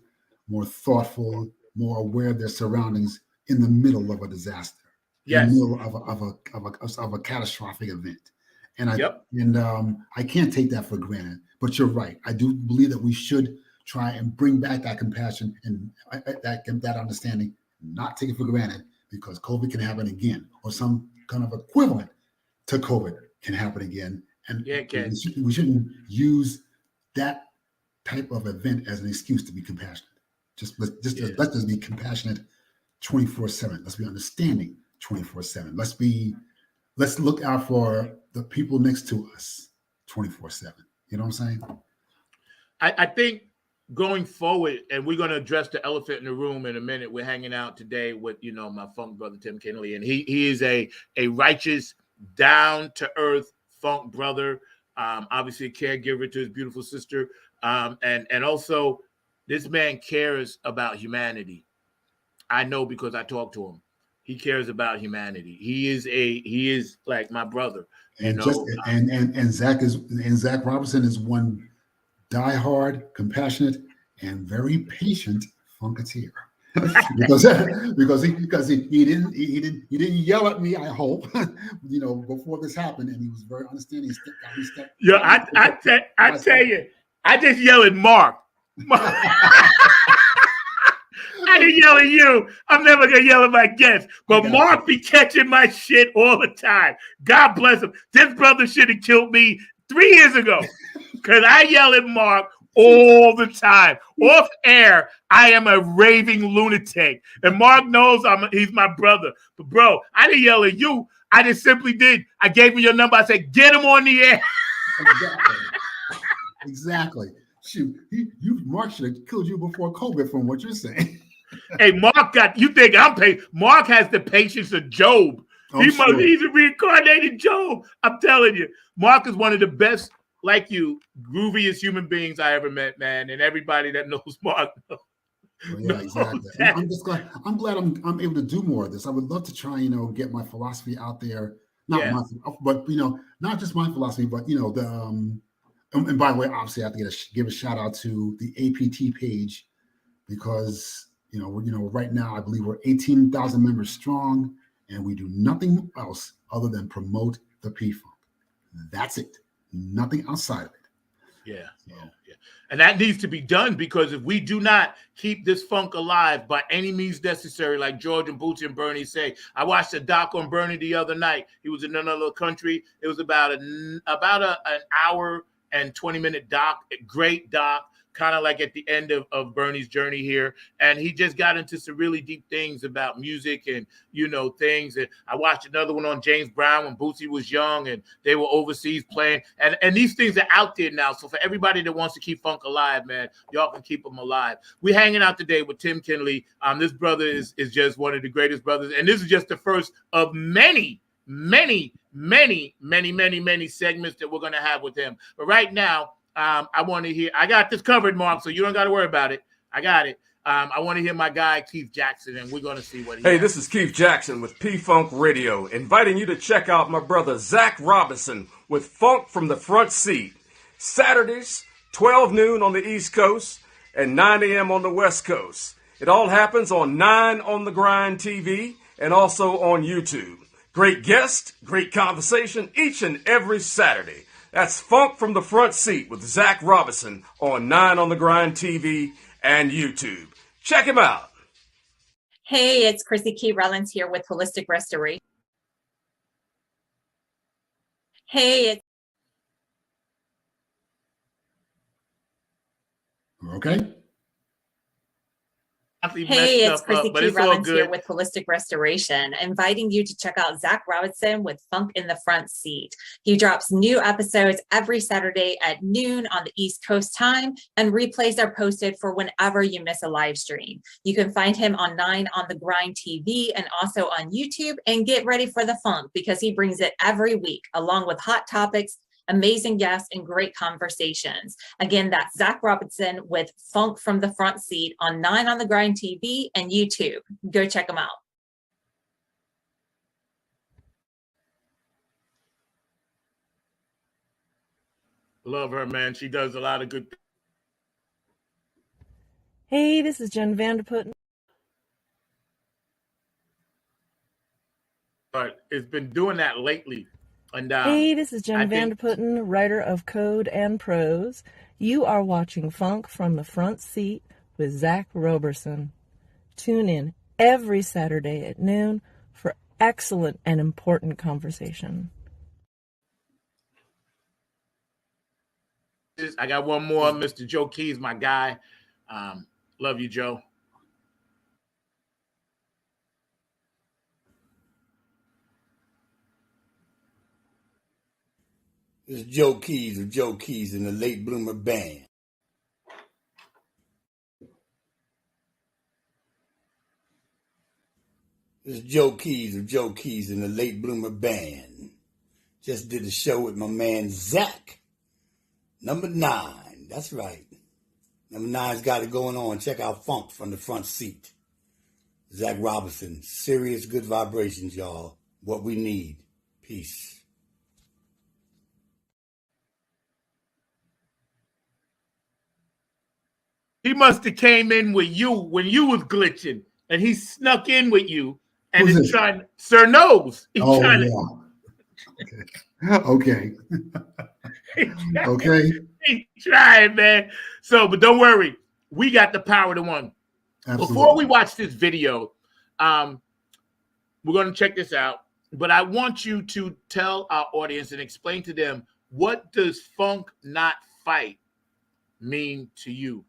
more thoughtful, more aware of their surroundings in the middle of a disaster, yes, in the middle of a catastrophic event. And I can't take that for granted. But you're right. I do believe that we should try and bring back that compassion and that understanding, not take it for granted, because COVID can happen again, or some kind of equivalent to COVID can happen again. And we shouldn't use that type of event as an excuse to be compassionate. Let's just be compassionate 24/7. Let's be understanding 24/7. Let's look out for the people next to us 24/7. You know what I'm saying? I think going forward, and we're going to address the elephant in the room in a minute. We're hanging out today with, my funk brother, Tim Kennelly, and he is a righteous, down-to-earth funk brother, obviously a caregiver to his beautiful sister, and also this man cares about humanity. I know, because I talk to him. He cares about humanity. He is like my brother. And Zach Robinson is one diehard, compassionate, and very patient Funketeer. because he didn't yell at me. I hope before this happened, and he was very understanding. Yo, I tell you, I just yell at Mark. I didn't yell at you. I'm never gonna yell at my guests. But Mark be catching my shit all the time. God bless him. This brother should have killed me 3 years ago because I yell at Mark all the time. Off air, I am a raving lunatic. And Mark knows he's my brother. But bro, I didn't yell at you. I just simply did. I gave him your number. I said, get him on the air. Exactly. Shoot, Mark should have killed you before COVID from what you're saying. Hey, Mark you think I'm paid? Mark has the patience of Job. He's a reincarnated Job. I'm telling you. Mark is one of the best, like you, grooviest human beings I ever met, man. And everybody that knows Mark knows. Yeah, exactly. I'm glad I'm able to do more of this. I would love to try, get my philosophy out there. Not just my philosophy, but the and by the way, obviously I have to give a shout out to the APT page because right now I believe we're 18,000 members strong, and we do nothing else other than promote the P-Funk. That's it. Nothing outside of it. Yeah. And that needs to be done because if we do not keep this funk alive by any means necessary, like George and Bootsy and Bernie say. I watched a doc on Bernie the other night. He was in another country. It was about an hour and 20-minute doc, a great doc, kind of like at the end of Bernie's journey here. And he just got into some really deep things about music and, things. And I watched another one on James Brown when Bootsy was young and they were overseas playing. And these things are out there now. So for everybody that wants to keep funk alive, man, y'all can keep them alive. We're hanging out today with Tim Kinley. This brother is just one of the greatest brothers. And this is just the first of many segments that we're going to have with him. But right now, I want to hear, I got this covered, Mark, so you don't got to worry about it. I got it. I want to hear my guy, Keith Jackson, and we're going to see what he has. This is Keith Jackson with P-Funk Radio, inviting you to check out my brother Zach Robinson with Funk from the Front Seat. Saturdays, 12 noon on the East Coast and 9 a.m. on the West Coast. It all happens on 9 on the Grind TV and also on YouTube. Great guest, great conversation each and every Saturday. That's Funk from the Front Seat with Zach Robinson on 9 on the Grind TV and YouTube. Check him out. Hey, it's Chrissy Key Rollins here with Holistic Restoration. Okay. Hey, it's Chrissy Key Rollins here with Holistic Restoration, inviting you to check out Zach Robinson with Funk in the Front Seat. He drops new episodes every Saturday at noon on the East Coast time, and replays are posted for whenever you miss a live stream. You can find him on 9 on the Grind TV and also on YouTube, and get ready for the funk because he brings it every week along with hot topics, amazing guests, and great conversations. Again, that's Zach Robinson with Funk from the Front Seat on 9 on the Grind TV and YouTube. Go check them out. Love her, man. She does a lot of good things. Hey, this is Jen Vanderputten. But it's been doing that lately. And, hey, this is Jen Vanderputten, writer of Code and Prose. You are watching Funk from the Front Seat with Zach Roberson. Tune in every Saturday at noon for excellent and important conversation. I got one more, Mr. Joe Keys, my guy. Love you, Joe. This is Joe Keys of Joe Keys and the Late Bloomer Band. This is Joe Keys of Joe Keys and the Late Bloomer Band. Just did a show with my man Zach. Number 9. That's right. Number 9's got it going on. Check out Funk from the Front Seat. Zach Robinson. Serious good vibrations, y'all. What we need. Peace. He must have came in with you when you was glitching, and he snuck in with you and is trying. Sir Nose. He's trying to. Okay. Okay. He's trying, man. So, but don't worry, we got the power to one. Absolutely. Before we watch this video, we're going to check this out. But I want you to tell our audience and explain to them, what does Funk Not Fight mean to you?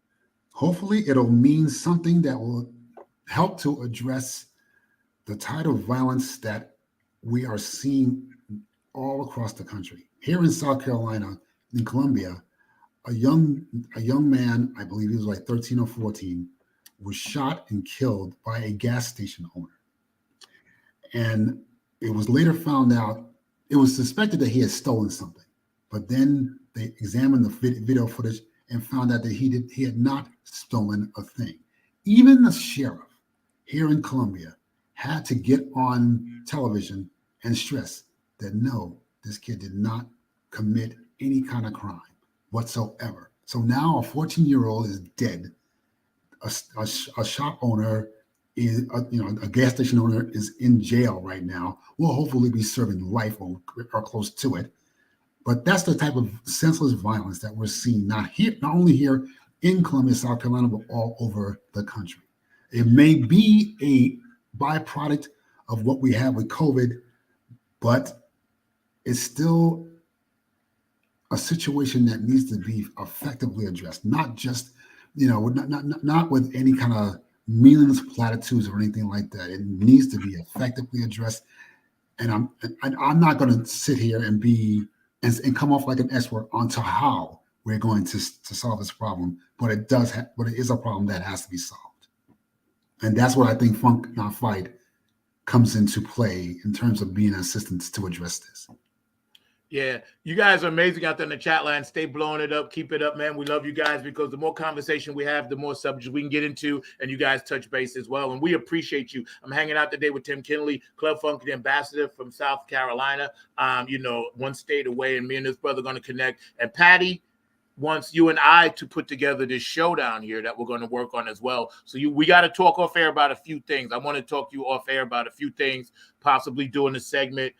Hopefully it'll mean something that will help to address the tide of violence that we are seeing all across the country. Here in South Carolina, in Columbia, a young man, I believe he was like 13 or 14, was shot and killed by a gas station owner. And it was later found out, it was suspected that he had stolen something, but then they examined the video footage and found out that he had not stolen a thing. Even the sheriff here in Columbia had to get on television and stress that no, this kid did not commit any kind of crime whatsoever. So now a 14-year-old is dead. A shop owner is, a gas station owner is in jail right now. Will hopefully be serving life or close to it. But that's the type of senseless violence that we're seeing not only here in Columbia, South Carolina, but all over the country. It may be a byproduct of what we have with COVID, but it's still a situation that needs to be effectively addressed, not just, not with any kind of meaningless platitudes or anything like that. It needs to be effectively addressed. And I'm not going to sit here and and come off like an expert onto how we're going to solve this problem, but it is a problem that has to be solved. And that's what I think Funk Not Fight comes into play in terms of being an assistance to address this. Yeah, you guys are amazing out there in the chat line. Stay blowing it up. Keep it up, man. We love you guys because the more conversation we have, the more subjects we can get into, and you guys touch base as well. And we appreciate you. I'm hanging out today with Tim Kinley, Club Funk ambassador from South Carolina, one state away, and me and this brother are going to connect. And Patty wants you and I to put together this showdown here that we're going to work on as well. So we got to talk off air about a few things. I want to talk to you off air about a few things, possibly doing a segment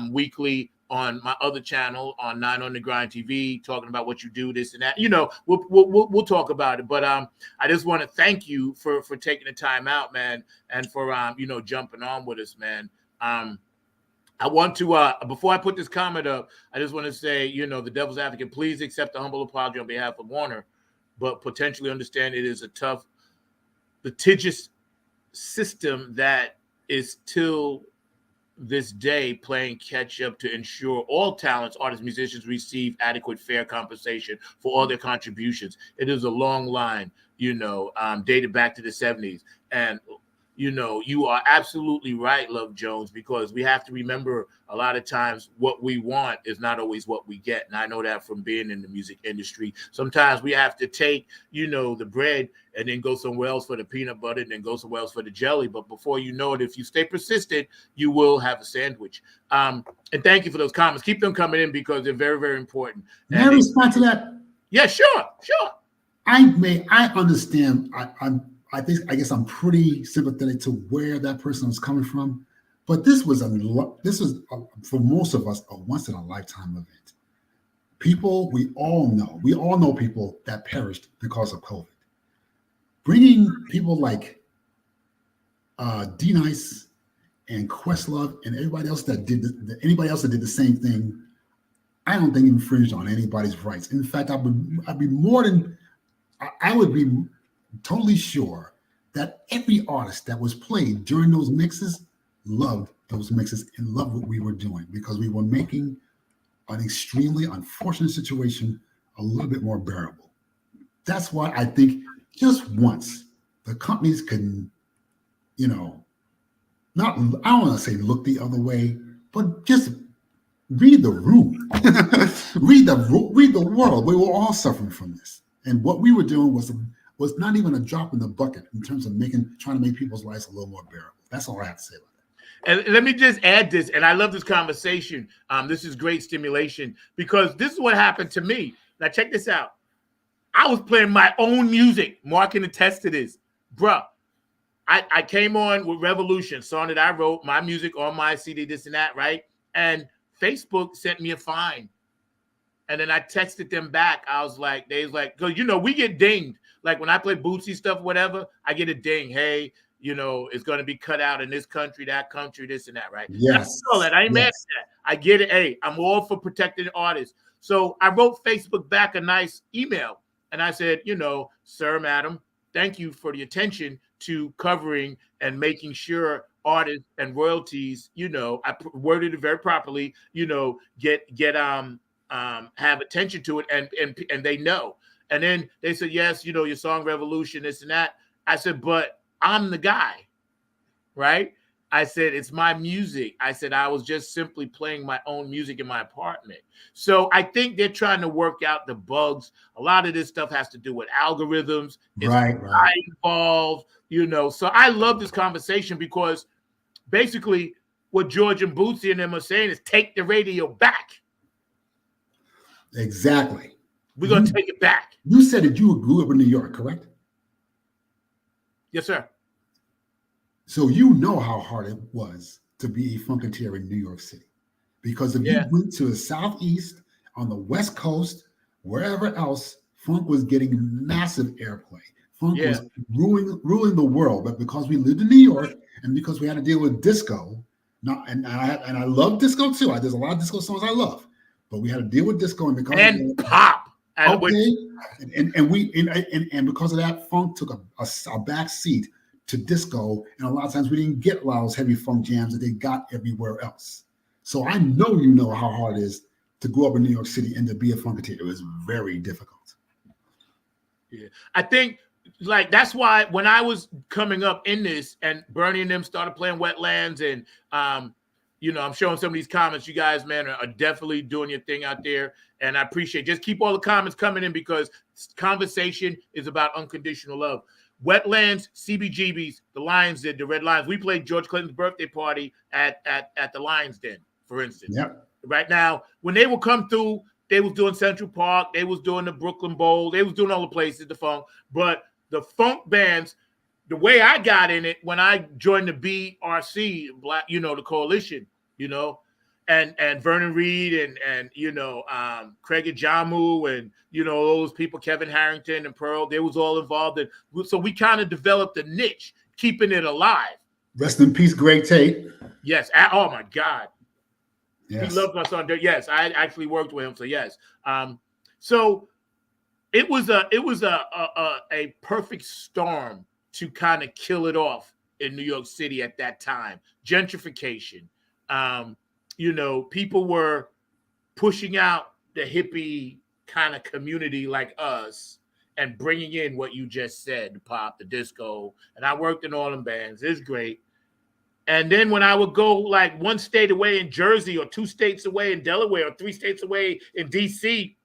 weekly on my other channel on 9 on the Grind TV, talking about what you do, this and that. We'll talk about it. But I just want to thank you for taking the time out, man, and for jumping on with us, man. I want to before I put this comment up, I just want to say, the devil's advocate, please accept the humble apology on behalf of Warner, but potentially understand it is a tough, litigious system that is till this day playing catch up to ensure all talents, artists, musicians receive adequate, fair compensation for all their contributions. It is a long line, dated back to the 70s. And, you are absolutely right, Love Jones, because we have to remember a lot of times what we want is not always what we get. And I know that from being in the music industry. Sometimes we have to take, the bread and then go somewhere else for the peanut butter and then go somewhere else for the jelly. But before you know it, if you stay persistent, you will have a sandwich. And thank you for those comments. Keep them coming in because they're very, very important. May I respond to that? Yeah, sure. I understand. I guess I'm pretty sympathetic to where that person was coming from, but this was for most of us a once in a lifetime event. People we all know people that perished because of COVID. Bringing people like D-Nice and Questlove and everybody else that did the same thing, I don't think infringed on anybody's rights. In fact, I would be totally sure that every artist that was played during those mixes loved those mixes and loved what we were doing, because we were making an extremely unfortunate situation a little bit more bearable. That's why I think just once the companies can, I don't want to say look the other way, but just read the room, read the world. We were all suffering from this. And what we were doing was not even a drop in the bucket in terms of trying to make people's lives a little more bearable. That's all I have to say about that. And let me just add this, and I love this conversation. This is great stimulation because this is what happened to me. Now check this out. I was playing my own music. Mark can attest to this. Bruh, I came on with Revolution, song that I wrote, my music on my CD, this and that, right? And Facebook sent me a fine. And then I texted them back. I was like, they was like, because, you know, we get dinged. Like when I play Bootsy stuff, whatever, I get a ding. Hey, you know, it's going to be cut out in this country, that country, this and that, right? Yes. I ain't mad at that. I get it. Hey, I'm all for protecting artists. So I wrote Facebook back a nice email. And I said, you know, sir, madam, thank you for the attention to covering and making sure artists and royalties, you know, I worded it very properly, you know, have attention to it and they know. And then they said, yes, you know, your song Revolution, this and that. I said, but I'm the guy, right? I said, it's my music. I said, I was just simply playing my own music in my apartment. So I think they're trying to work out the bugs. A lot of this stuff has to do with algorithms. It's right. involved, you know. So I love this conversation because basically what George and Bootsy and them are saying is take the radio back. Exactly. We're going to take it back. You said that you grew up in New York, correct? Yes, sir. So you know how hard it was to be a Funketeer in New York City. Because if you went to the Southeast, on the West Coast, wherever else, funk was getting massive airplay. Funk was ruling the world. But because we lived in New York and because we had to deal with disco, and I love disco too. There's a lot of disco songs I love. But we had to deal with disco and because pop. Okay. And because of that, funk took a back seat to disco. And a lot of times we didn't get a lot of those heavy funk jams that they got everywhere else. So I know you know how hard it is to grow up in New York City and to be a Funketeer. It was very difficult. Yeah. I think like that's why when I was coming up in this and Bernie and them started playing Wetlands and you know, I'm showing some of these comments. You guys, man, are definitely doing your thing out there. And I appreciate it. Just keep all the comments coming in because conversation is about unconditional love. Wetlands, CBGB's, the Lions Den, the Red Lions. We played George Clinton's birthday party at the Lions Den, for instance. Yep. Right now, when they would come through, they was doing Central Park. They was doing the Brooklyn Bowl. They was doing all the places, the funk. But the funk bands, the way I got in it when I joined the BRC, Black, you know, the coalition, you know, and Vernon Reed and you know, Craig Ajamu and, you know, those people, Kevin Harrington and Pearl, they was all involved. So we kind of developed a niche, keeping it alive. Rest in peace, Greg Tate. Yes. Oh, my God. Yes. He loved my son. Yes, I actually worked with him. So, yes. So it was a perfect storm to kind of kill it off in New York City at that time. Gentrification. You know, people were pushing out the hippie kind of community like us and bringing in what you just said, the pop, the disco. And I worked in all them bands. It's great. And then when I would go like one state away in Jersey or 2 states away in Delaware or 3 states away in DC,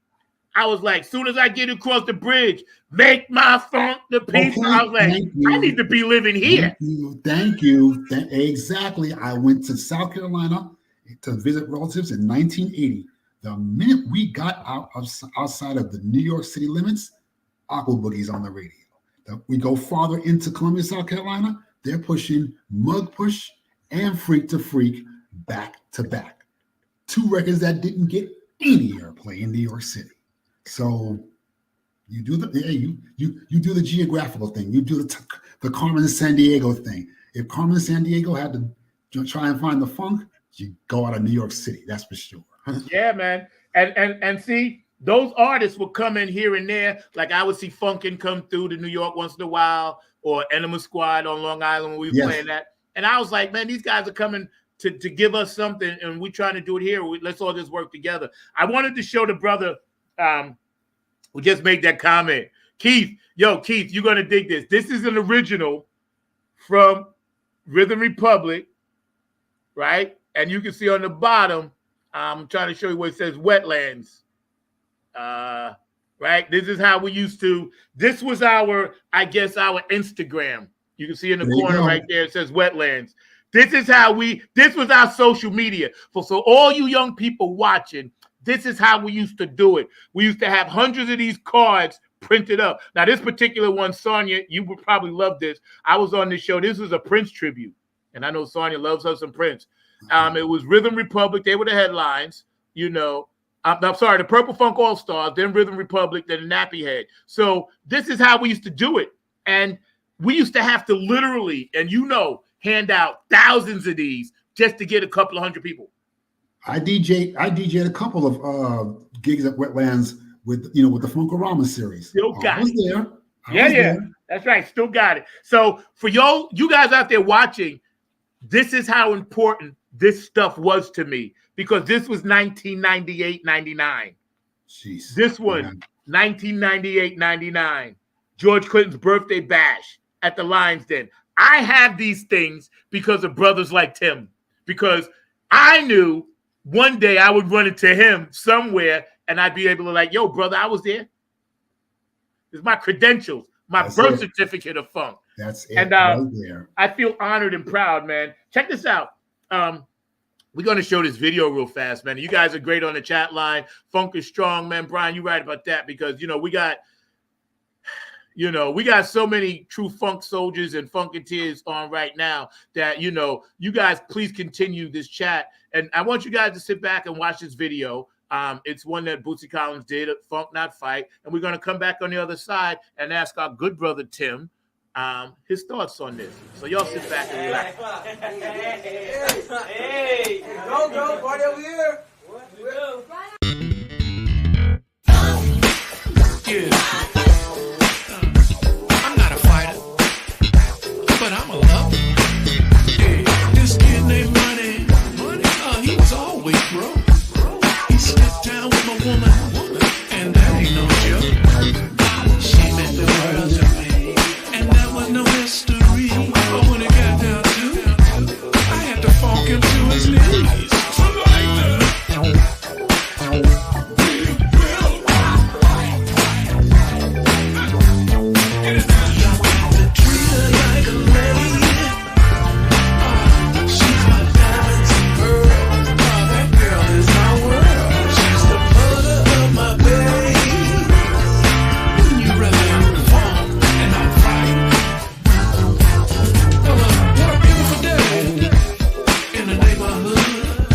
I was like, soon as I get across the bridge, make my funk the peace. Okay, I was like, I need to be living here. Thank you. Exactly. I went to South Carolina to visit relatives in 1980. The minute we got outside of the New York City limits, Aqua Boogie's on the radio. We go farther into Columbia, South Carolina, they're pushing Mug Push and Freak to Freak back to back. 2 records that didn't get any airplay in New York City. So you do you do the geographical thing. You do the Carmen Sandiego thing. If Carmen Sandiego had to try and find the funk, you go out of New York City. That's for sure. Yeah, man. And see, those artists will come in here and there. Like I would see Funkin' come through to New York once in a while, or Enema Squad on Long Island when we were playing that. And I was like, man, these guys are coming to give us something, and we're trying to do it here. Let's all just work together. I wanted to show the brother who just made that comment. Keith, you're going to dig this. This is an original from Rhythm Republic, right? And you can see on the bottom, I'm trying to show you where it says Wetlands. Right? This is how we used to. This was our Instagram. You can see in the corner right there, it says Wetlands. This was our social media. So all you young people watching, this is how we used to do it. We used to have hundreds of these cards printed up. Now, this particular one, Sonya, you would probably love this. I was on this show. This was a Prince tribute. And I know Sonya loves her some Prince. It was Rhythm Republic. They were the headlines, you know. I'm sorry, the Purple Funk All-Stars, then Rhythm Republic, then the Nappy Head. So this is how we used to do it. And we used to have to literally, and you know, hand out thousands of these just to get a couple of hundred people. I DJ'd a couple of gigs at Wetlands with the Funk-O-Rama series. Still got it. Yeah. That's right. Still got it. So for you guys out there watching, this is how important this stuff was to me, because this was 1998-99. Jeez. This one, 1998-99. George Clinton's birthday bash at the Lions Den. I have these things because of brothers like Tim, because I knew one day I would run into him somewhere and I'd be able to like, yo, brother, I was there. It's my credentials, my birth certificate of funk. That's it. And right there. I feel honored and proud, man. Check this out. We're going to show this video real fast, man. You guys are great on the chat line. Funk is strong, man. Brian, you're right about that, because, we got so many true funk soldiers and funketeers on right now that, you guys please continue this chat. And I want you guys to sit back and watch this video. It's one that Bootsy Collins did, Funk Not Fight. And we're going to come back on the other side and ask our good brother, Tim, his thoughts on this. So y'all sit back and relax. Hey, go, party over here. I'm not a fighter, but I'm a lover. This kid named Money, he was always broke. He slipped down with my woman, and that ain't no joke. She meant the world to me, and that was no mystery. But when it got down to it, I had to funk him to his knees. In the neighborhood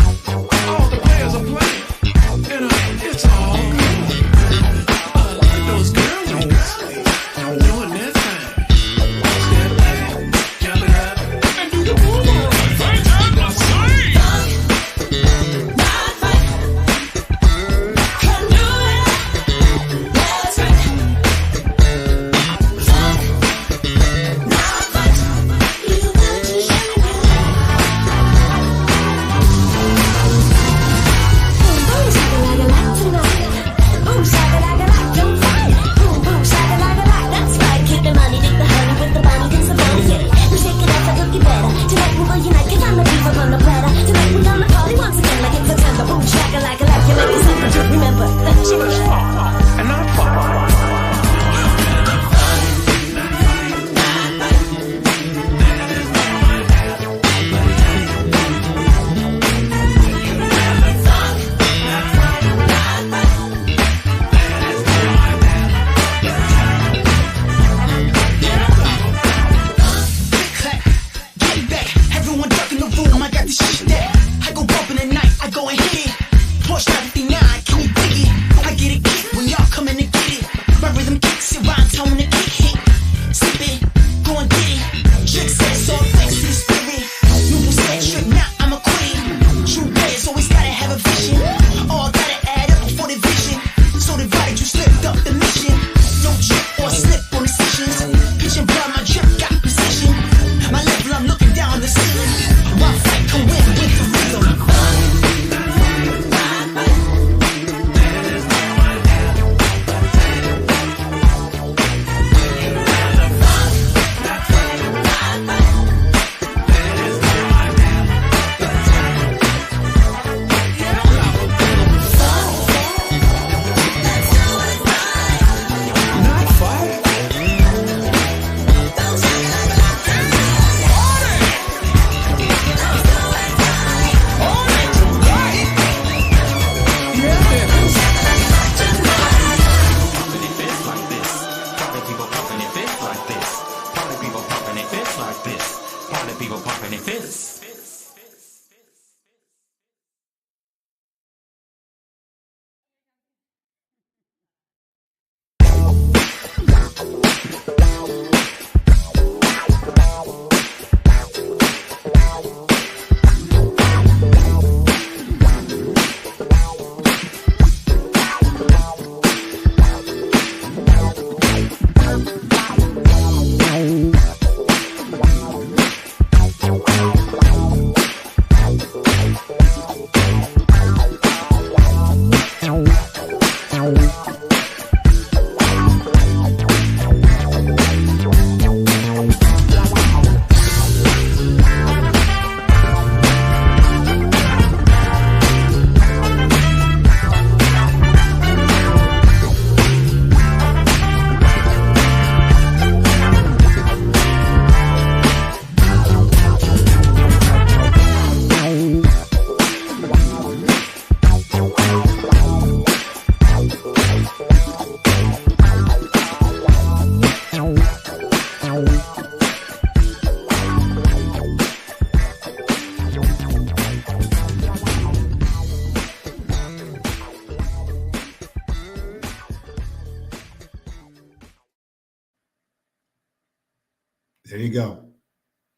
go.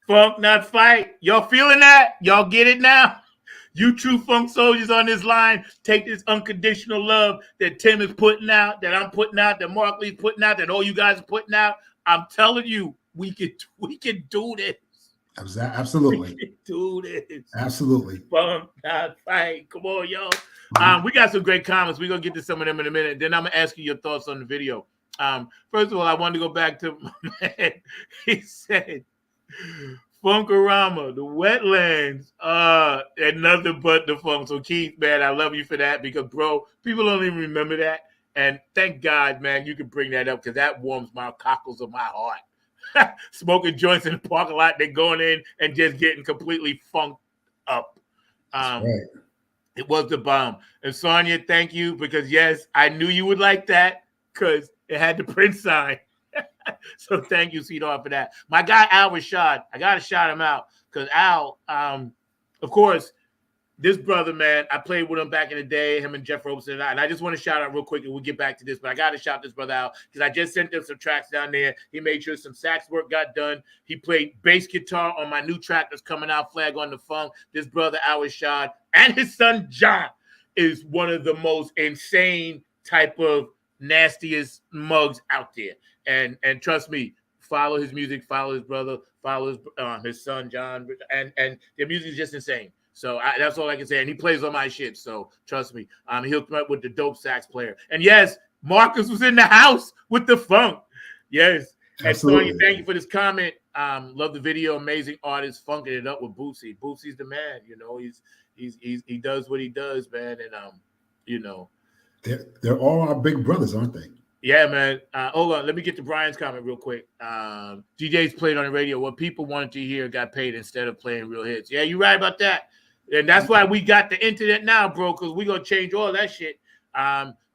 Funk, not fight. Y'all feeling that? Y'all get it now? You true funk soldiers on this line, take this unconditional love that Tim is putting out, that I'm putting out, that Mark Lee's putting out, that all you guys are putting out. I'm telling you, we can do this. Absolutely. We can do this. Absolutely. Funk, not fight. Come on, y'all. We got some great comments. We're going to get to some of them in a minute. Then I'm going to ask you your thoughts on the video. First of all, I wanted to go back to my man. He said, Funkorama, the wetlands, and nothing but the funk. So Keith, man, I love you for that because, bro, people don't even remember that. And thank God, man, you can bring that up because that warms my cockles of my heart. Smoking joints in the parking lot, they're going in and just getting completely funked up. Right. It was the bomb. And Sonia, thank you because, yes, I knew you would like that because it had the Prince sign. So thank you, sweetheart, for that. My guy Al Rashad, I gotta shout him out because Al, of course, this brother, man, I played with him back in the day, him and Jeff Robeson, and I just want to shout out real quick, and we'll get back to this, but I gotta shout this brother out because I just sent him some tracks down there. He made sure some sax work got done. He played bass guitar on my new track that's coming out, Flag on the Funk. This brother Al Rashad and his son John is one of the most insane type of nastiest mugs out there. And trust me, follow his music, follow his brother, follow his son John, and their music is just insane. So that's all I can say. And he plays on my shit, so trust me. He hooked me up with the dope sax player. And yes, Marcus was in the house with the funk. Yes. Absolutely. And Sonya, thank you for this comment. Love the video, amazing artist, funking it up with Bootsy. Bootsy's the man, you know. He does what he does, man, and you know. They're all our big brothers, aren't they? Yeah, man. Hold on. Let me get to Brian's comment real quick. DJs played on the radio. What people wanted to hear got paid instead of playing real hits. Yeah, you're right about that. And that's why we got the internet now, bro, because we're going to change all that shit.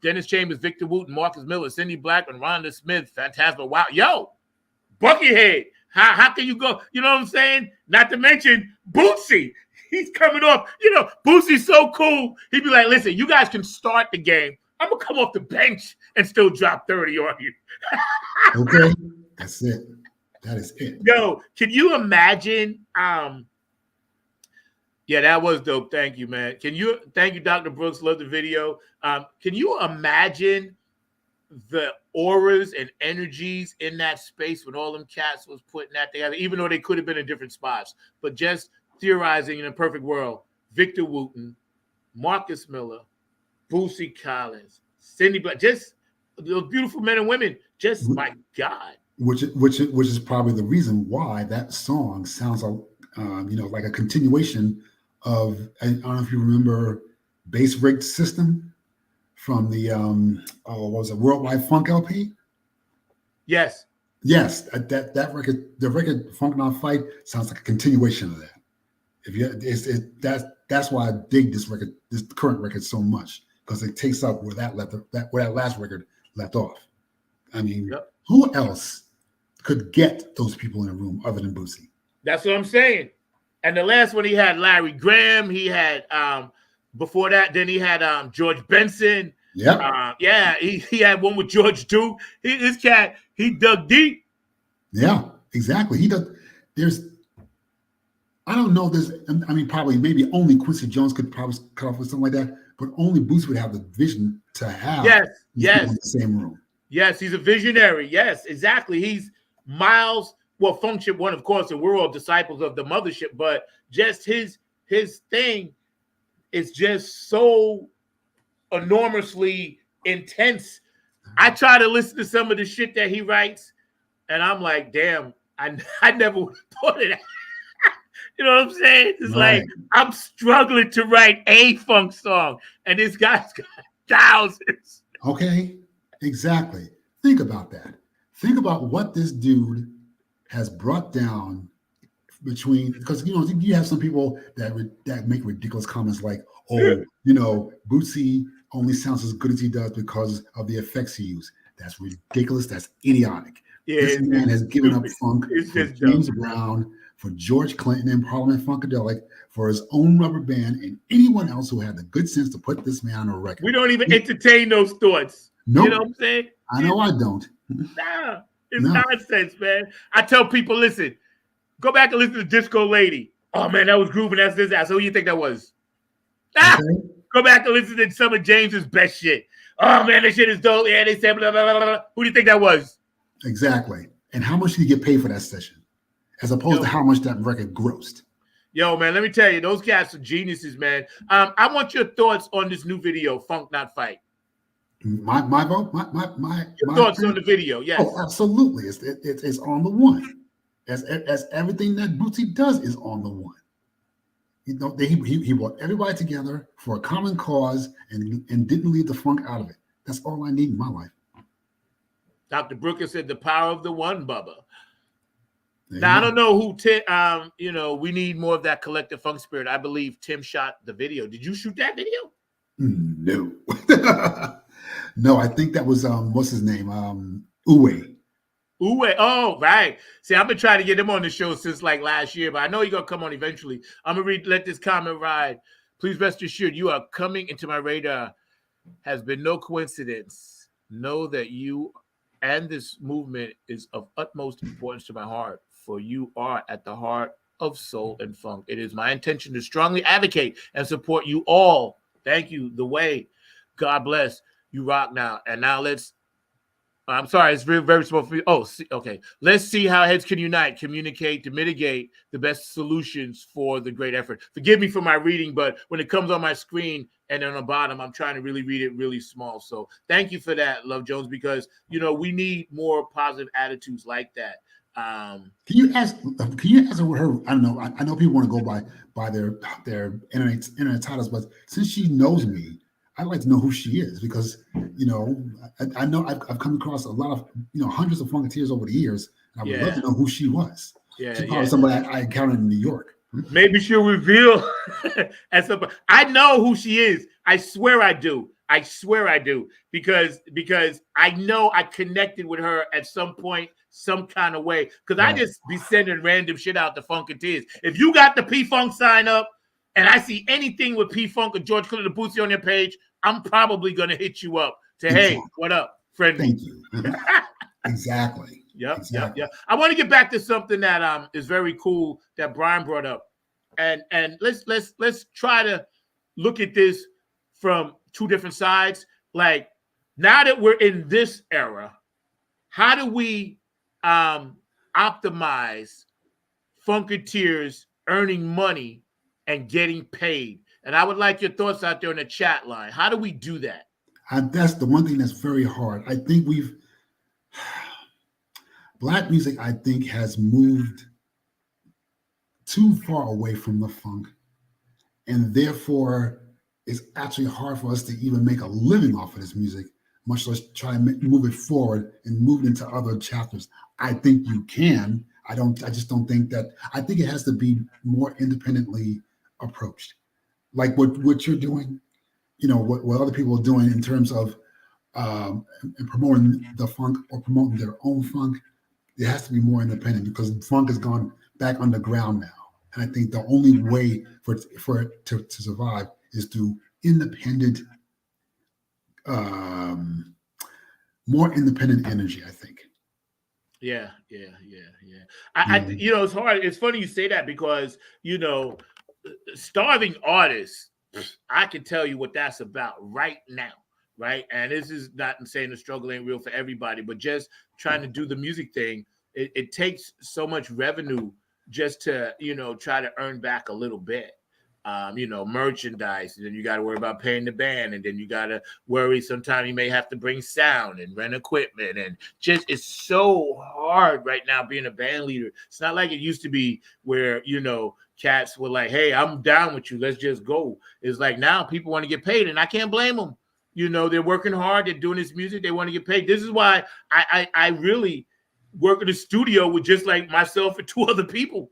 Dennis Chambers, Victor Wooten, Marcus Miller, Cindy Blackman, Rhonda Smith, Phantasma. Wow. Yo, Buckyhead. How can you go? You know what I'm saying? Not to mention Bootsy. He's coming off. You know, Bootsy's so cool. He'd be like, listen, you guys can start the game. I'm going to come off the bench and still drop 30 on you. Okay. That's it. That is it. Yo, can you imagine? Yeah, that was dope. Thank you, man. Thank you, Dr. Brooks. Love the video. Can you imagine the auras and energies in that space when all them cats was putting that together, even though they could have been in different spots, but just theorizing in a perfect world, Victor Wooten, Marcus Miller, Bootsy Collins, Cindy Black, just those beautiful men and women. Just my God. Which is probably the reason why that song sounds like a continuation of, I don't know if you remember Bass Rigged System from the what was it, Worldwide Funk LP? Yes. Yes, that record, the record Funk Not Fight, sounds like a continuation of that. That's why I dig this record, this current record so much, because it takes up where that last record left off. I mean, Who else could get those people in a room other than Bootsy? That's what I'm saying. And the last one, he had Larry Graham. He had before that, then he had George Benson. Yeah. He had one with George Duke. His cat, he dug deep. Yeah, exactly. He does. I don't know. Probably maybe only Quincy Jones could probably cut off with something like that, but only Bootsy would have the vision to have yes. in the same room. Yes, he's a visionary. Yes, exactly. He's miles. Well, Function one, of course, and we're all disciples of the mothership, but just his thing is just so enormously intense. I try to listen to some of the shit that he writes, and I'm like, damn, I never would have thought of that. You know what I'm saying? It's right. Like I'm struggling to write a funk song, and this guy's got thousands. Okay, exactly. Think about that. Think about what this dude has brought down because you have some people that make ridiculous comments like, Bootsy only sounds as good as he does because of the effects he used. That's ridiculous. That's idiotic. Yeah, this man has given up funk for James Brown, for George Clinton and Parliament Funkadelic, for his own rubber band, and anyone else who had the good sense to put this man on a record. We don't even entertain those thoughts. Nope. You know what I'm saying? I know I don't. Nah, it's nonsense, man. I tell people, listen, Go back and listen to Disco Lady. Oh man, that was grooving. That's this. So who you think that was? Okay. Go back and listen to some of James's best shit. Oh man, this shit is dope. Yeah, they said blah, blah, blah, blah. Who do you think that was? Exactly. And how much did you get paid for that session, as opposed to how much that record grossed? Yo, man, let me tell you, those cats are geniuses, man. I want your thoughts on this new video, Funk Not Fight. My vote, my thoughts on the video? Yes. Oh, absolutely. It's on the one. As everything that Bootsy does is on the one. You know, he brought everybody together for a common cause and didn't leave the funk out of it. That's all I need in my life. Dr. Brooker said the power of the one, Bubba. Now, I don't know who Tim, we need more of that collective funk spirit. I believe Tim shot the video. Did you shoot that video? No. No, I think that was, what's his name? Uwe. Uwe. Oh, right. See, I've been trying to get him on the show since like last year, but I know he's going to come on eventually. I'm going to let this comment ride. Please rest assured, you are coming into my radar. Has been no coincidence. Know that you and this movement is of utmost importance to my heart, for you are at the heart of soul and funk. It is my intention to strongly advocate and support you all. Thank you. The way. God bless. You rock now. And now I'm sorry, it's very, very small for me. Oh, okay. Let's see how heads can unite, communicate to mitigate the best solutions for the great effort. Forgive me for my reading, but when it comes on my screen and on the bottom, I'm trying to really read it really small. So thank you for that, Love Jones, because, we need more positive attitudes like that. Can you ask her? I don't know. I know people want to go by their internet titles, but since she knows me, I'd like to know who she is, because I know I've come across a lot of hundreds of Funketeers over the years, and I would love to know who she was. Yeah, she's probably somebody I encountered in New York. Maybe she'll reveal. I know who she is. I swear I do. Because I know I connected with her at some point, some kind of way. Because I just be sending random shit out to Funketeers. If you got the P-Funk sign up, and I see anything with P-Funk or George Clinton or Bootsy on their page, I'm probably going to hit you up to, hey, what up, friend? Thank you. Exactly. Yep. I want to get back to something that is very cool that Brian brought up. And let's try to look at this from two different sides. Like, now that we're in this era, how do we optimize Funketeers earning money and getting paid? And I would like your thoughts out there in the chat line. How do we do that? That's the one thing that's very hard. I think Black music, I think, has moved too far away from the funk. And therefore, it's actually hard for us to even make a living off of this music, much less try and move it forward and move it into other chapters. I think you can. I just don't think that. I think it has to be more independently approached. Like what you're doing, what other people are doing in terms of promoting the funk or promoting their own funk. It has to be more independent, because funk has gone back underground now. And I think the only way for it to survive is through independent, more independent energy, I think. Yeah. I it's hard. It's funny you say that, because, starving artists, I can tell you what that's about right now, right? And this is not saying the struggle ain't real for everybody, but just trying to do the music thing, it takes so much revenue just to, try to earn back a little bit. Merchandise, and then you got to worry about paying the band, and then you got to worry sometimes you may have to bring sound and rent equipment, and just it's so hard right now being a band leader. It's not like it used to be where cats were like, hey, I'm down with you, let's just go. It's like now people want to get paid, and I can't blame them. They're working hard, they're doing this music, they want to get paid. This is why I really work in the studio with just like myself and two other people.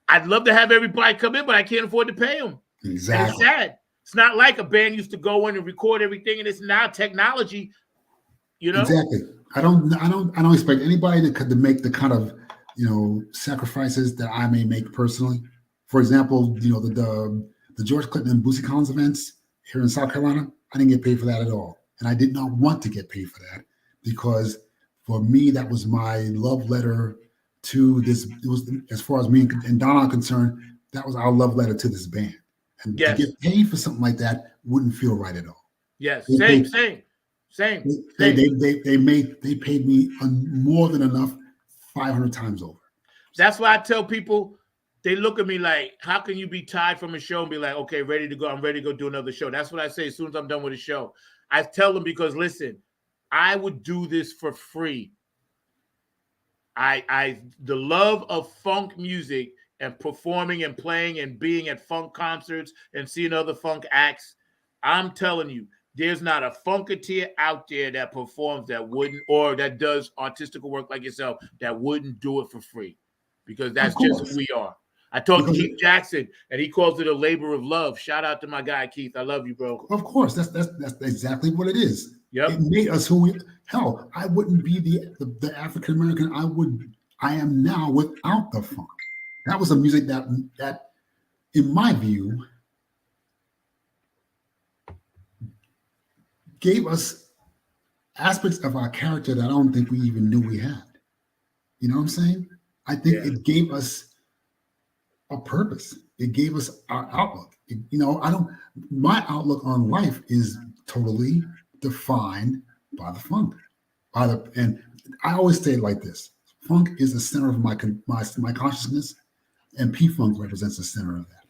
I'd love to have everybody come in, but I can't afford to pay them. Exactly. And it's sad. It's not like a band used to go in and record everything, and it's now technology. Exactly. I don't expect anybody to make the kind of sacrifices that I may make personally. For example, the George Clinton and Bootsy Collins events here in South Carolina, I didn't get paid for that at all, and I did not want to get paid for that, because for me that was my love letter to this. It was, as far as me and Donna are concerned, that was our love letter to this band. And to get paid for something like that wouldn't feel right at all. Yes, They paid me more than enough, 500 times over. That's why I tell people, they look at me like, how can you be tired from a show and be like, okay, ready to go. I'm ready to go do another show. That's what I say as soon as I'm done with a show. I tell them because, listen, I would do this for free. The love of funk music and performing and playing and being at funk concerts and seeing other funk acts, I'm telling you, there's not a funketeer out there that performs that wouldn't, or that does artistical work like yourself, that wouldn't do it for free, because that's just who we are. I talked to Keith Jackson, and he calls it a labor of love. Shout out to my guy, Keith. I love you, bro. Of course. That's exactly what it is. Yep. It made us who we, hell, I wouldn't be the African-American I am now without the funk. That was a music that in my view, gave us aspects of our character that I don't think we even knew we had. You know what I'm saying? I think it gave us a purpose. It gave us our outlook. My outlook on life is totally defined by the funk. And I always say it like this: funk is the center of my consciousness, and P-Funk represents the center of that.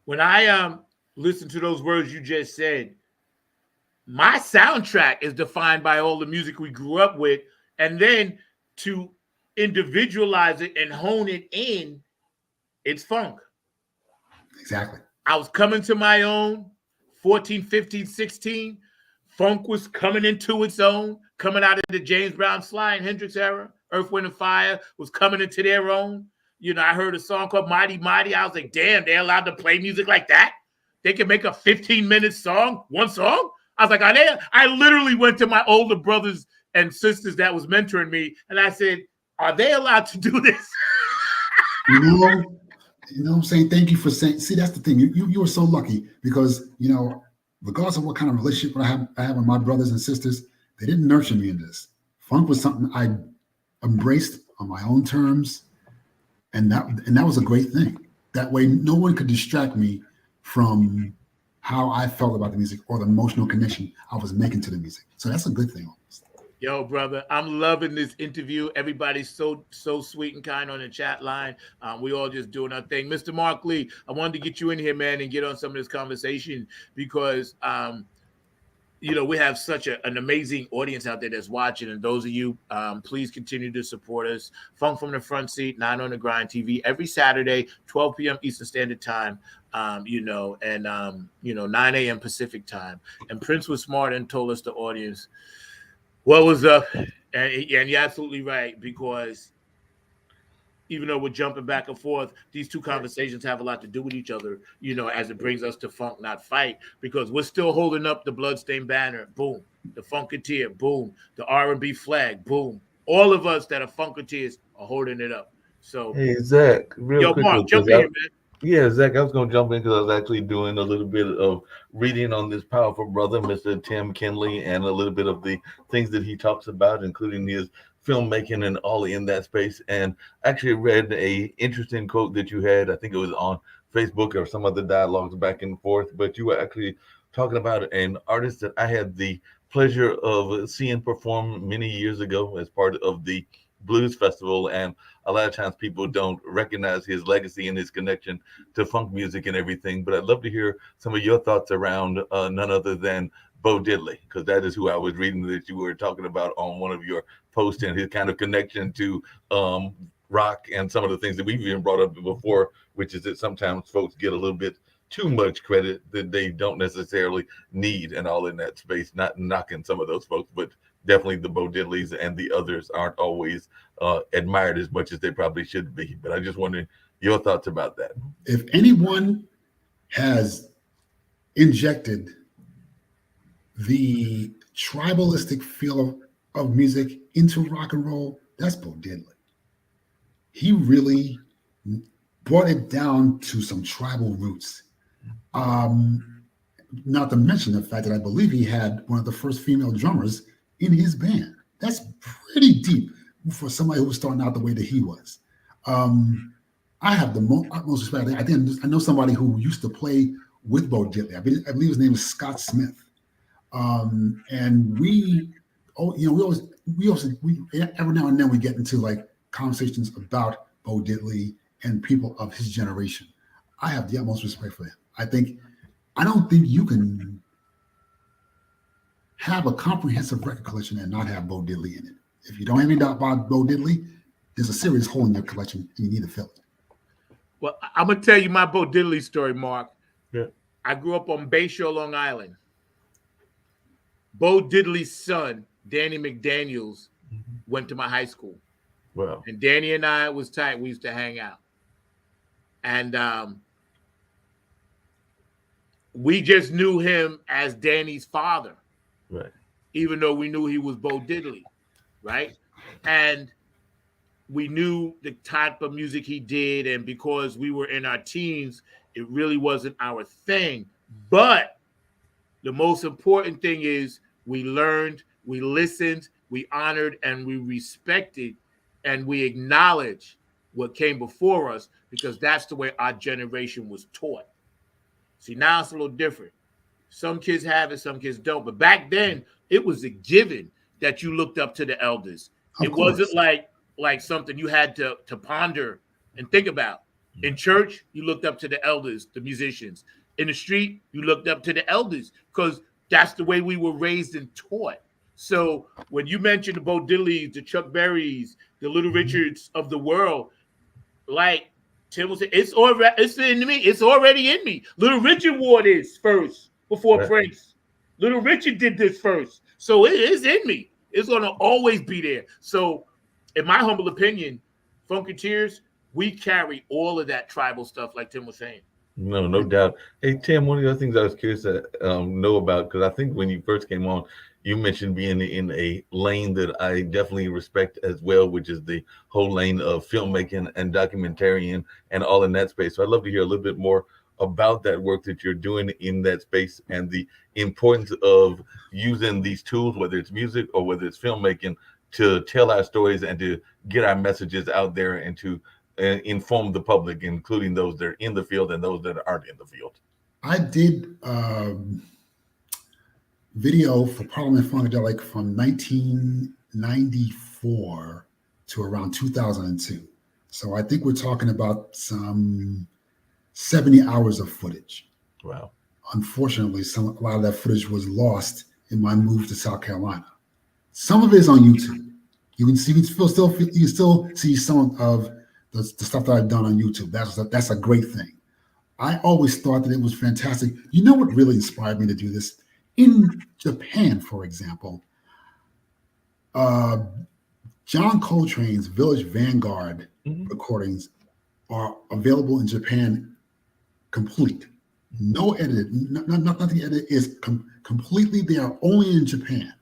When I listen to those words you just said, my soundtrack is defined by all the music we grew up with, and then to individualize it and hone it in, it's funk. Exactly. I was coming to my own, 14, 15, 16. Funk was coming into its own, coming out of the James Brown, Sly and Hendrix era. Earth, Wind, and Fire was coming into their own. I heard a song called Mighty Mighty. I was like, damn, they're allowed to play music like that? They can make a 15-minute song, one song? I was like, are they? I literally went to my older brothers and sisters that was mentoring me, and I said, are they allowed to do this? You know what I'm saying? Thank you for saying. See, that's the thing. You were so lucky because, regardless of what kind of relationship I have with my brothers and sisters, they didn't nurture me in this. Funk was something I embraced on my own terms, and that was a great thing. That way, no one could distract me from how I felt about the music or the emotional connection I was making to the music. So that's a good thing. Yo, brother, I'm loving this interview. Everybody's so sweet and kind on the chat line. We all just doing our thing. Mr. Mark Lee, I wanted to get you in here, man, and get on some of this conversation because, we have such an amazing audience out there that's watching. And those of you, please continue to support us. Funk from the Front Seat, 9 on the Grind TV, every Saturday, 12 p.m. Eastern Standard Time, 9 a.m. Pacific Time. And Prince was smart and told us, the audience, what was up? And you're absolutely right, because even though we're jumping back and forth, these two conversations have a lot to do with each other, as it brings us to funk, not fight, because we're still holding up the bloodstained banner, boom, the funketeer, boom, the R&B flag, boom. All of us that are funketeers are holding it up. So, hey, Zach, real quick. Mark, jump in here, man. Yeah, Zach, I was going to jump in because I was actually doing a little bit of reading on this powerful brother, Mr. Tim Kinley, and a little bit of the things that he talks about, including his filmmaking and all in that space. And actually read a interesting quote that you had. I think it was on Facebook or some other dialogues back and forth, but you were actually talking about an artist that I had the pleasure of seeing perform many years ago as part of the Blues Festival, and a lot of times people don't recognize his legacy and his connection to funk music and everything. But I'd love to hear some of your thoughts around none other than Bo Diddley, because that is who I was reading that you were talking about on one of your posts, and his kind of connection to rock and some of the things that we've even brought up before, which is that sometimes folks get a little bit too much credit that they don't necessarily need, and all in that space. Not knocking some of those folks, but definitely the Bo Diddleys and the others aren't always admired as much as they probably should be. But I just wonder your thoughts about that. If anyone has injected the tribalistic feel of music into rock and roll, that's Bo Diddley. He really brought it down to some tribal roots. Not to mention the fact that I believe he had one of the first female drummers in his band. That's pretty deep. for somebody who was starting out the way that he was. I have the utmost respect. I know somebody who used to play with Bo Diddley. I believe his name is Scott Smith. And we every now and then we get into like conversations about Bo Diddley and people of his generation. I have the utmost respect for him. I don't think you can have a comprehensive record collection and not have Bo Diddley in it. If you don't have any doubt about Bo Diddley, there's a serious hole in your collection and you need to fill it. Well, I'm going to tell you my Bo Diddley story, Mark. Yeah. I grew up on Bayshore, Long Island. Bo Diddley's son, Danny McDaniels, went to my high school. Wow. And Danny and I was tight. We used to hang out. And we just knew him as Danny's father. Right. Even though we knew he was Bo Diddley. Right. And we knew the type of music he did. And because we were in our teens, it really wasn't our thing. But the most important thing is we learned, we listened, we honored, and we respected, and we acknowledged what came before us, because that's the way our generation was taught. See, now it's a little different. Some kids have it, some kids don't. But back then, it was a given that you looked up to the elders. It wasn't like something you had to ponder and think about. In church, you looked up to the elders, the musicians. In the street, you looked up to the elders, because that's the way we were raised and taught. So when you mentioned the Bo Diddleys, the Chuck Berrys, the Little Richards of the world, like Tim was saying, it's in me. It's already in me. Little Richard wore this first before Prince. Little Richard did this first. So it is in me. It's going to always be there. So in my humble opinion, Funketeers, we carry all of that tribal stuff like Tim was saying. No doubt. Hey, Tim, one of the other things I was curious to know about, because I think when you first came on, you mentioned being in a lane that I definitely respect as well, which is the whole lane of filmmaking and documentarian and all in that space. So I'd love to hear a little bit more about that work that you're doing in that space and the importance of using these tools, whether it's music or whether it's filmmaking, to tell our stories and to get our messages out there and to inform the public, including those that are in the field and those that aren't in the field. I did video for Parliament Funkadelic from 1994 to around 2002. So I think we're talking about some 70 hours of footage. Wow. Unfortunately, a lot of that footage was lost in my move to South Carolina. Some of it is on YouTube. You can still see some of the stuff that I've done on YouTube. That's a great thing. I always thought that it was fantastic. You know what really inspired me to do this? In Japan, for example, John Coltrane's Village Vanguard recordings are available in Japan complete. No edit, nothing edited, is completely there, only in Japan.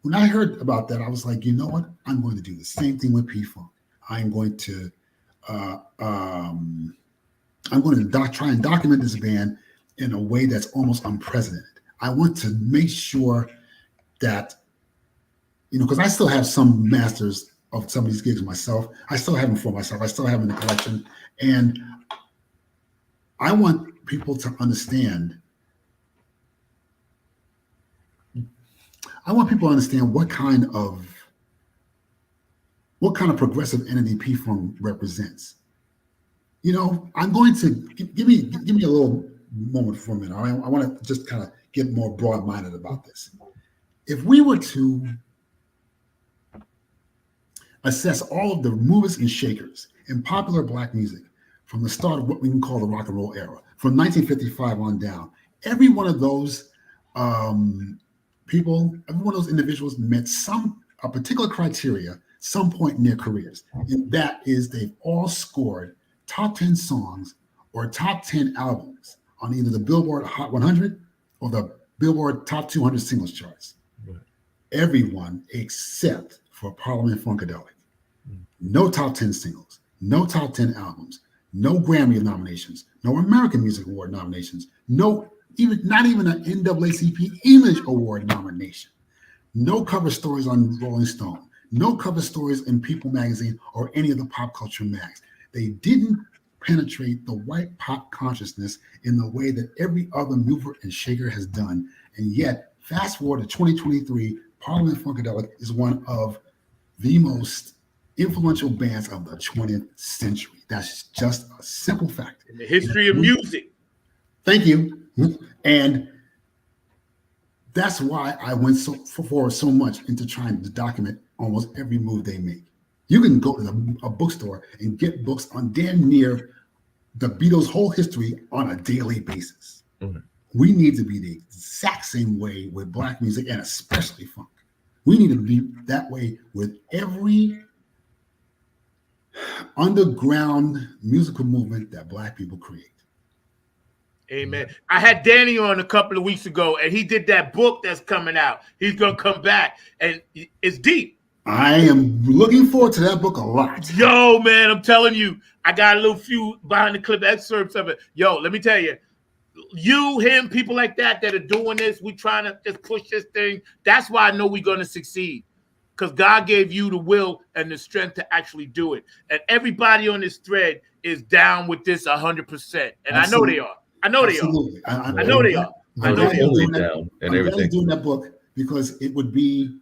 When I heard about that, I was like, you know what? I'm going to do the same thing with P-Funk. I'm going to try and document this band in a way that's almost unprecedented. I want to make sure that, because I still have some masters of some of these gigs myself. I still have them for myself. I still have them in the collection. And I want people to understand. What kind of progressive entity P-Funk represents. I'm going to give me a little moment for a minute. I want to just kind of get more broad-minded about this. If we were to assess all of the movers and shakers in popular Black music from the start of what we can call the rock and roll era, from 1955 on down, every one of those people, every one of those individuals met a particular criteria some point in their careers. And that is, they've all scored top 10 songs or top 10 albums on either the Billboard Hot 100 or the Billboard Top 200 singles charts. Right. Everyone except for Parliament Funkadelic. No top 10 singles, no top 10 albums, no Grammy nominations, no American Music Award nominations, not even an NAACP Image Award nomination, no cover stories on Rolling Stone, No cover stories in People magazine or any of the pop culture mags. They didn't penetrate the white pop consciousness in the way that every other mover and shaker has done. And yet, fast forward to 2023, Parliament Funkadelic is one of the most influential bands of the 20th century. That's just a simple fact. In the history of music. Thank you. And that's why I went forward so much into trying to document almost every move they make. You can go to a bookstore and get books on damn near the Beatles' whole history on a daily basis. Mm-hmm. We need to be the exact same way with Black music and especially funk. We need to be that way with every underground musical movement that Black people create. Amen. I had Danny on a couple of weeks ago, and he did that book that's coming out. He's going to come back, and it's deep. I am looking forward to that book a lot. Yo, man, I'm telling you, I got a little few behind the clip excerpts of it. Yo, let me tell you, you, him, people like that are doing this, we trying to just push this thing. That's why I know we're going to succeed, because God gave you the will and the strength to actually do it. And everybody on this thread is down with this 100%. And Absolutely. I know they are. I know Absolutely. They are. I know they are. I know they are. Down and everything. Doing that book because it would be,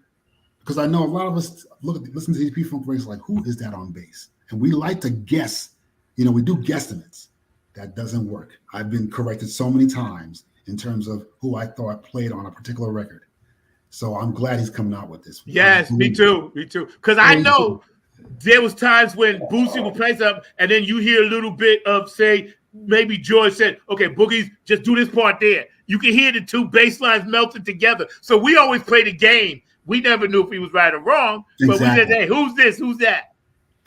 because I know a lot of us listen to these P-Funk records like, who is that on bass? And we like to guess. You know, we do guesstimates. That doesn't work. I've been corrected so many times in terms of who I thought played on a particular record. So I'm glad he's coming out with this. Yes, me too. Me too. Because I know there was times when Boosie would play something and then you hear a little bit of, say, maybe George said, okay, Boogie's just do this part there. You can hear the two bass lines melting together. So we always play the game. We never knew if he was right or wrong. Exactly. But we said, hey, who's this? Who's that?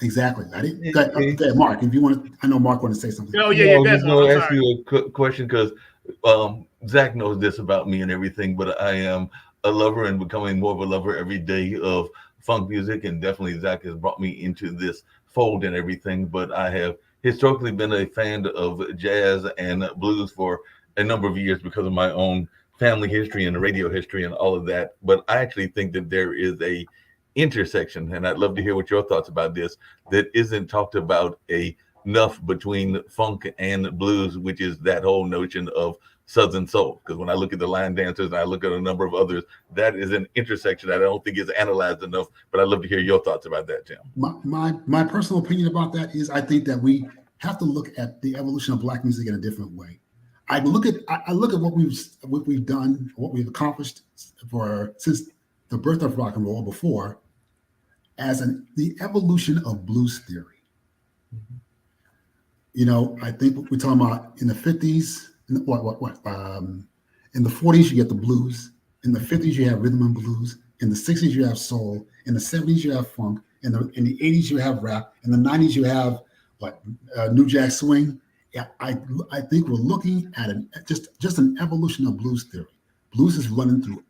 Exactly. Okay, Mark, if you want to, I know Mark want to say something. Oh, yeah, I was going to ask you a question because Zach knows this about me and everything, but I am a lover and becoming more of a lover every day of funk music. And definitely Zach has brought me into this fold and everything. But I have historically been a fan of jazz and blues for a number of years because of my own family history and the radio history and all of that. But I actually think that there is a intersection, and I'd love to hear what your thoughts about this, that isn't talked about enough between funk and blues, which is that whole notion of Southern soul. Because when I look at the Line Dancers and I look at a number of others, that is an intersection that I don't think is analyzed enough, but I'd love to hear your thoughts about that, Tim. My personal opinion about that is I think that we have to look at the evolution of Black music in a different way. I look at what we've done, what we've accomplished since the birth of rock and roll before, as the evolution of blues theory. Mm-hmm. You know, I think we're talking about in the 50s, in the 40s, you get the blues. In the 50s, you have rhythm and blues. In the 60s, you have soul. In the 70s, you have funk. In the 80s, you have rap. In the 90s, you have New Jack Swing. Yeah, I think we're looking at just an evolution of blues theory. Blues is running through.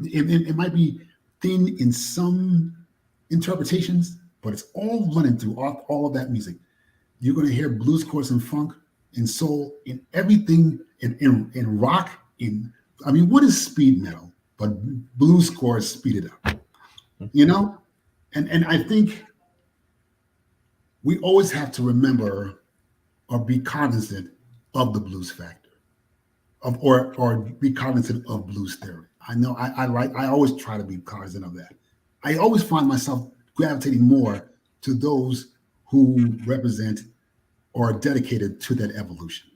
It might be thin in some interpretations, but it's all running through all of that music. You're going to hear blues chords in funk, in soul, in everything, in rock. What is speed metal? But blues chords speed it up. You know, and I think we always have to remember or be cognizant of the blues factor, or be cognizant of blues theory. I know I always try to be cognizant of that. I always find myself gravitating more to those who represent or are dedicated to that evolution.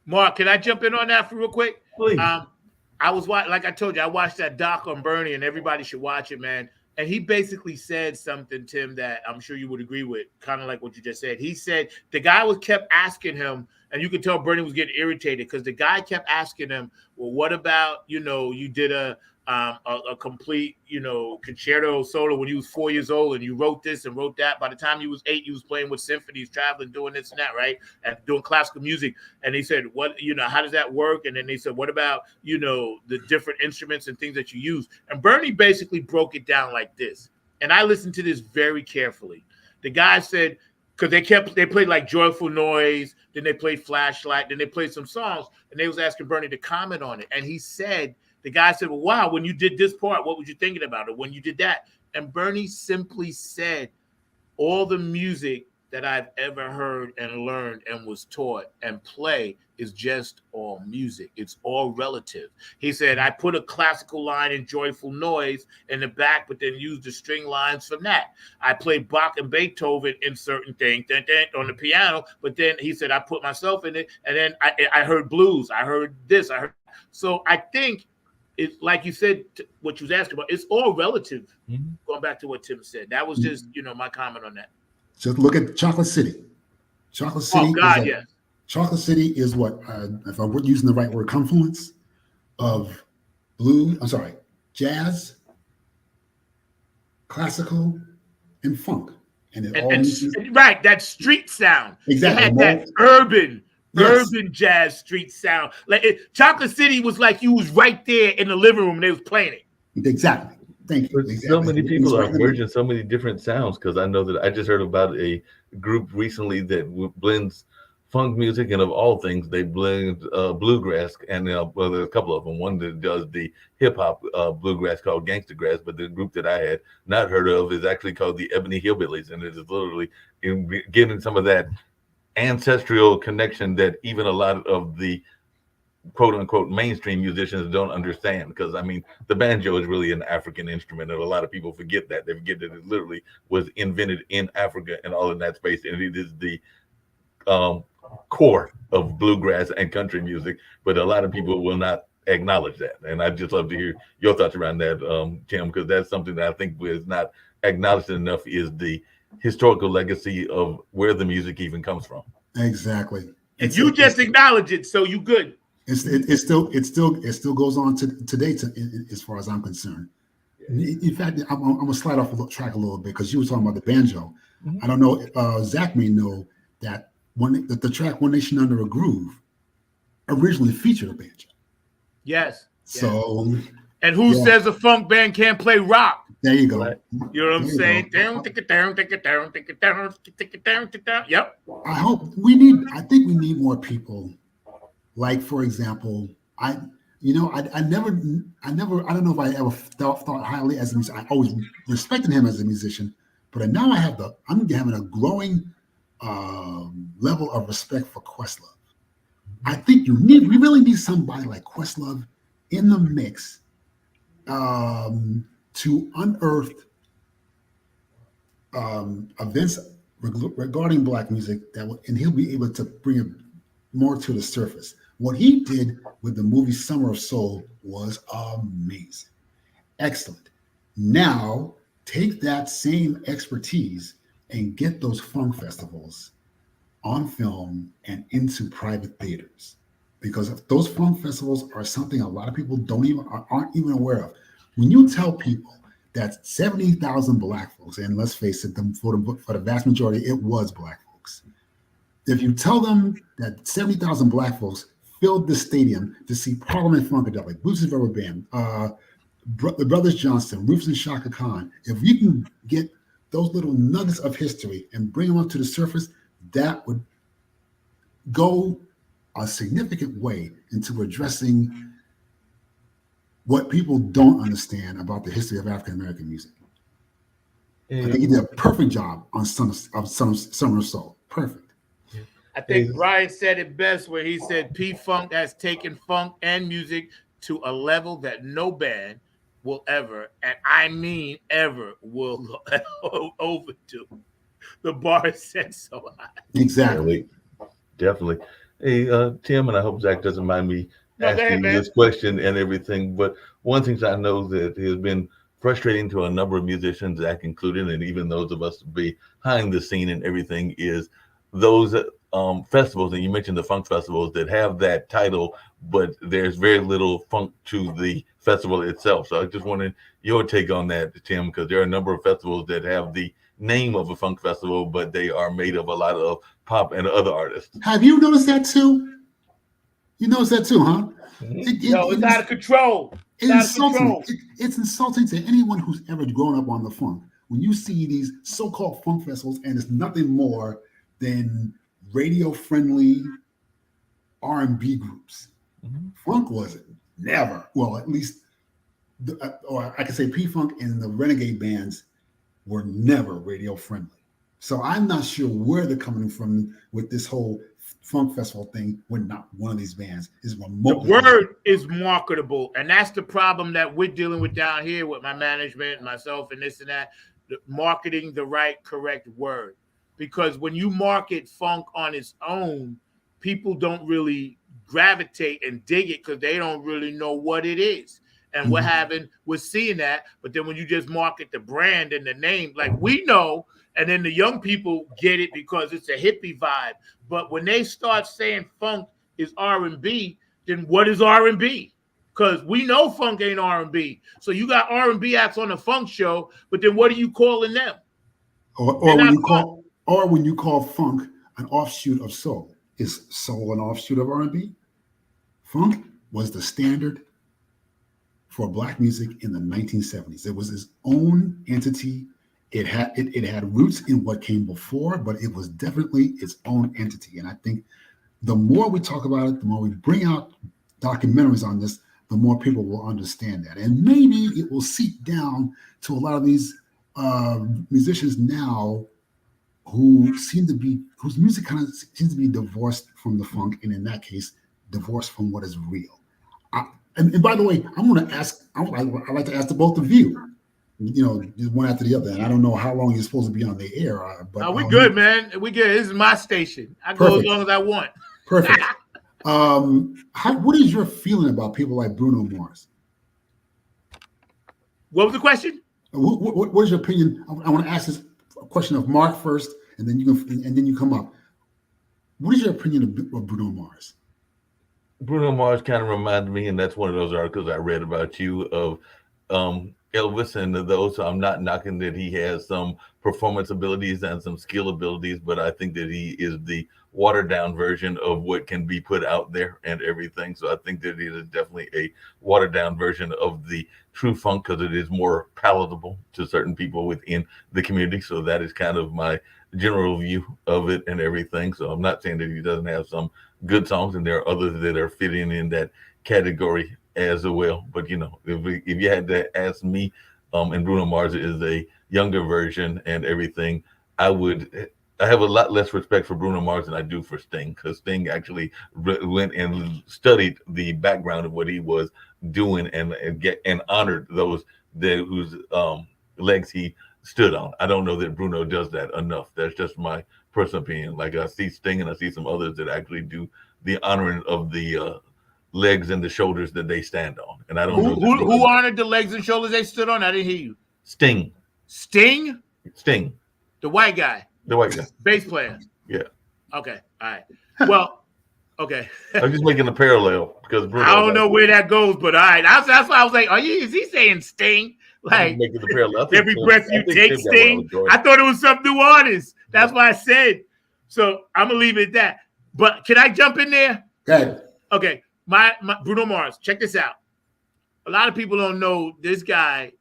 Mark, can I jump in on that for real quick? Please. I was like I told you, I watched that doc on Bernie, and everybody should watch it, man. And he basically said something, Tim, that I'm sure you would agree with, kind of like what you just said. He said the guy kept asking him, and you could tell Bernie was getting irritated because the guy kept asking him, well, what about, you did a complete, concerto solo when you was 4 years old, and you wrote this and wrote that. By the time you was 8, you was playing with symphonies, traveling, doing this and that, right? And doing classical music. And he said, what, how does that work? And then they said, what about, the different instruments and things that you use? And Bernie basically broke it down like this. And I listened to this very carefully. The guy said, because they played like Joyful Noise, then they played Flashlight, then they played some songs, and they was asking Bernie to comment on it. And he said the guy said, well, wow, when you did this part, what was you thinking about it when you did that? And Bernie simply said, all the music that I've ever heard and learned and was taught and play is just all music. It's all relative. He said, I put a classical line in Joyful Noise in the back, but then use the string lines from that. I play Bach and Beethoven in certain things on the piano, but then he said, I put myself in it. And then I heard blues. I heard this. So I think it's like you said, what you was asking about, it's all relative. Mm-hmm. Going back to what Tim said, that was just, my comment on that. Just look at Chocolate City. Chocolate City. Oh God, yes. Chocolate City is what, if I were using the right word, confluence of jazz, classical, and funk, right, that street sound. Exactly. It had that urban jazz street sound. Like Chocolate City was like you was right there in the living room and they was playing it. Exactly. Thank you. But so many people are merging so many different sounds, because I know that I just heard about a group recently that blends funk music, and of all things, they blend bluegrass. And there's a couple of them. One that does the hip hop bluegrass called Gangsta Grass, but the group that I had not heard of is actually called the Ebony Hillbillies, and it is literally getting some of that ancestral connection that even a lot of the quote unquote mainstream musicians don't understand, because I mean the banjo is really an African instrument, and a lot of people forget that. They forget that it literally was invented in Africa and all in that space, and it is the core of bluegrass and country music, but a lot of people will not acknowledge that. And I'd just love to hear your thoughts around that, Tim, because that's something that I think is not acknowledged enough, is the historical legacy of where the music even comes from. Exactly. And you just acknowledge it, so you good. It still goes on today, as far as I'm concerned. In fact, I'm gonna slide off the track a little bit, because you were talking about the banjo. Mm-hmm. I don't know, Zach may know that the track "One Nation Under a Groove" originally featured a banjo. Yes. So, and who says a funk band can't play rock? There you go. You know what I'm saying? Down, take it down, take it down, take it down, take it down, take it down. Yep. I think we need more people. Like, for example, I don't know if I ever thought highly as a musician. I always respected him as a musician, but now I'm having a growing level of respect for Questlove. I think we really need somebody like Questlove in the mix to unearth events regarding Black music and he'll be able to bring it more to the surface. What he did with the movie Summer of Soul was amazing. Excellent. Now, take that same expertise and get those funk festivals on film and into private theaters. Because those funk festivals are something a lot of people aren't even aware of. When you tell people that 70,000 Black folks, and let's face it, for the vast majority, it was Black folks. If you tell them that 70,000 Black folks filled the stadium to see Parliament Funkadelic, Boots and Rubber Band, the Brothers Johnson, Rufus and Shaka Khan, if you can get those little nuggets of history and bring them up to the surface, that would go a significant way into addressing what people don't understand about the history of African American music. I think he did a perfect job on Summer of Soul. Perfect. I think Brian said it best where he said P-Funk has taken funk and music to a level that no band will ever, and I mean ever, will overdo. The bar is set so high. Exactly. Definitely. Hey, Tim, and I hope Zach doesn't mind me asking this question and everything, but one thing I know that has been frustrating to a number of musicians, Zach included, and even those of us behind the scene and everything, is those festivals, and you mentioned the funk festivals that have that title, but there's very little funk to the festival itself. So I just wanted your take on that, Tim, because there are a number of festivals that have the name of a funk festival, but they are made of a lot of pop and other artists. Have you noticed that too? You noticed that too, huh? It's out of control. It's insulting to anyone who's ever grown up on the funk. When you see these so-called funk festivals and it's nothing more than radio-friendly R&B groups. Mm-hmm. Funk wasn't. never, well, at least, or I could say P-Funk and the Renegade bands were never radio friendly. So I'm not sure where they're coming from with this whole funk festival thing when not one of these bands is remotely. The word is marketable, and that's the problem that we're dealing with down here with my management, myself, and this and that. Marketing the right, correct word. Because when you market funk on its own, people don't really gravitate and dig it because they don't really know what it is. And we're seeing that. But then when you just market the brand and the name, like we know, and then the young people get it because it's a hippie vibe. But when they start saying funk is R&B, then what is R&B? Because we know funk ain't R&B. So you got R&B acts on the funk show, but then what are you calling them? Or when you call funk an offshoot of soul. Is soul an offshoot of R&B? Funk was the standard for Black music in the 1970s. It was its own entity. It had roots in what came before, but it was definitely its own entity. And I think the more we talk about it, the more we bring out documentaries on this, the more people will understand that. And maybe it will seep down to a lot of these musicians now whose music kind of seems to be divorced from the funk, and in that case, divorced from what is real. And by the way, I'd like to ask the both of you, just one after the other. And I don't know how long you're supposed to be on the air. But we good, man. We good. This is my station. I go as long as I want. Perfect. What is your feeling about people like Bruno Mars? What was the question? What is your opinion? I want to ask this question of Mark first, and then you come up. What is your opinion of Bruno Mars? Bruno Mars kind of reminded me, and that's one of those articles I read about you of Elvis and those. So I'm not knocking that he has some performance abilities and some skill abilities, but I think that he is the watered down version of what can be put out there and everything. So I think that it is definitely a watered down version of the true funk because it is more palatable to certain people within the community. So that is kind of my general view of it and everything. So I'm not saying that he doesn't have some good songs, and there are others that are fitting in that category as well. But if you had to ask me, and Bruno Mars is a younger version and everything, I have a lot less respect for Bruno Mars than I do for Sting, because Sting actually went and studied the background of what he was doing and honored those whose legs he stood on. I don't know that Bruno does that enough. That's just my personal opinion. Like I see Sting and I see some others that actually do the honoring of the legs and the shoulders that they stand on. And I don't know who honored the legs and shoulders they stood on. I didn't hear you. Sting. The white guy. Bass player. Yeah. Okay. All right. Well, okay. I'm just making a parallel because Bruno, I don't know where that goes, but all right. That's why I was like, is he saying Sting? Like making the parallel. Every breath you take, Sting. I thought it was some new artist. That's why I said. So I'm gonna leave it at that. But can I jump in there? Go ahead. Okay. My Bruno Mars. Check this out. A lot of people don't know this guy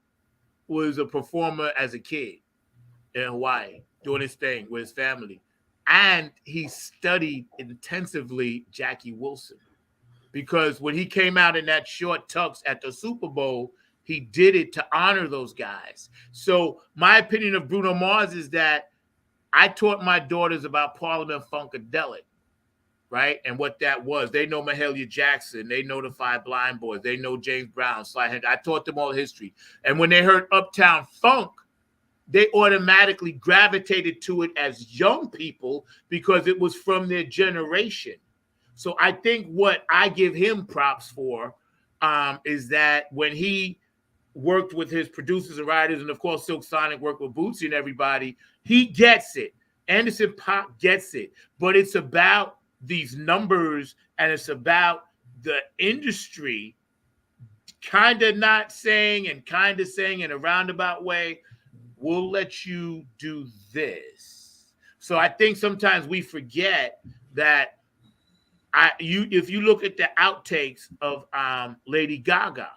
was a performer as a kid in Hawaii, doing his thing with his family. And he studied intensively Jackie Wilson, because when he came out in that short tux at the Super Bowl, he did it to honor those guys. So my opinion of Bruno Mars is that I taught my daughters about Parliament Funkadelic, right? And what that was. They know Mahalia Jackson. They know the Five Blind Boys. They know James Brown, Sly Henry. I taught them all history. And when they heard Uptown Funk, they automatically gravitated to it as young people because it was from their generation. So I think what I give him props for is that when he worked with his producers and writers, and of course Silk Sonic worked with Bootsy and everybody, he gets it. Anderson .Paak gets it. But it's about these numbers, and it's about the industry kind of not saying and kind of saying in a roundabout way, we'll let you do this. So I think sometimes we forget that if you look at the outtakes of Lady Gaga,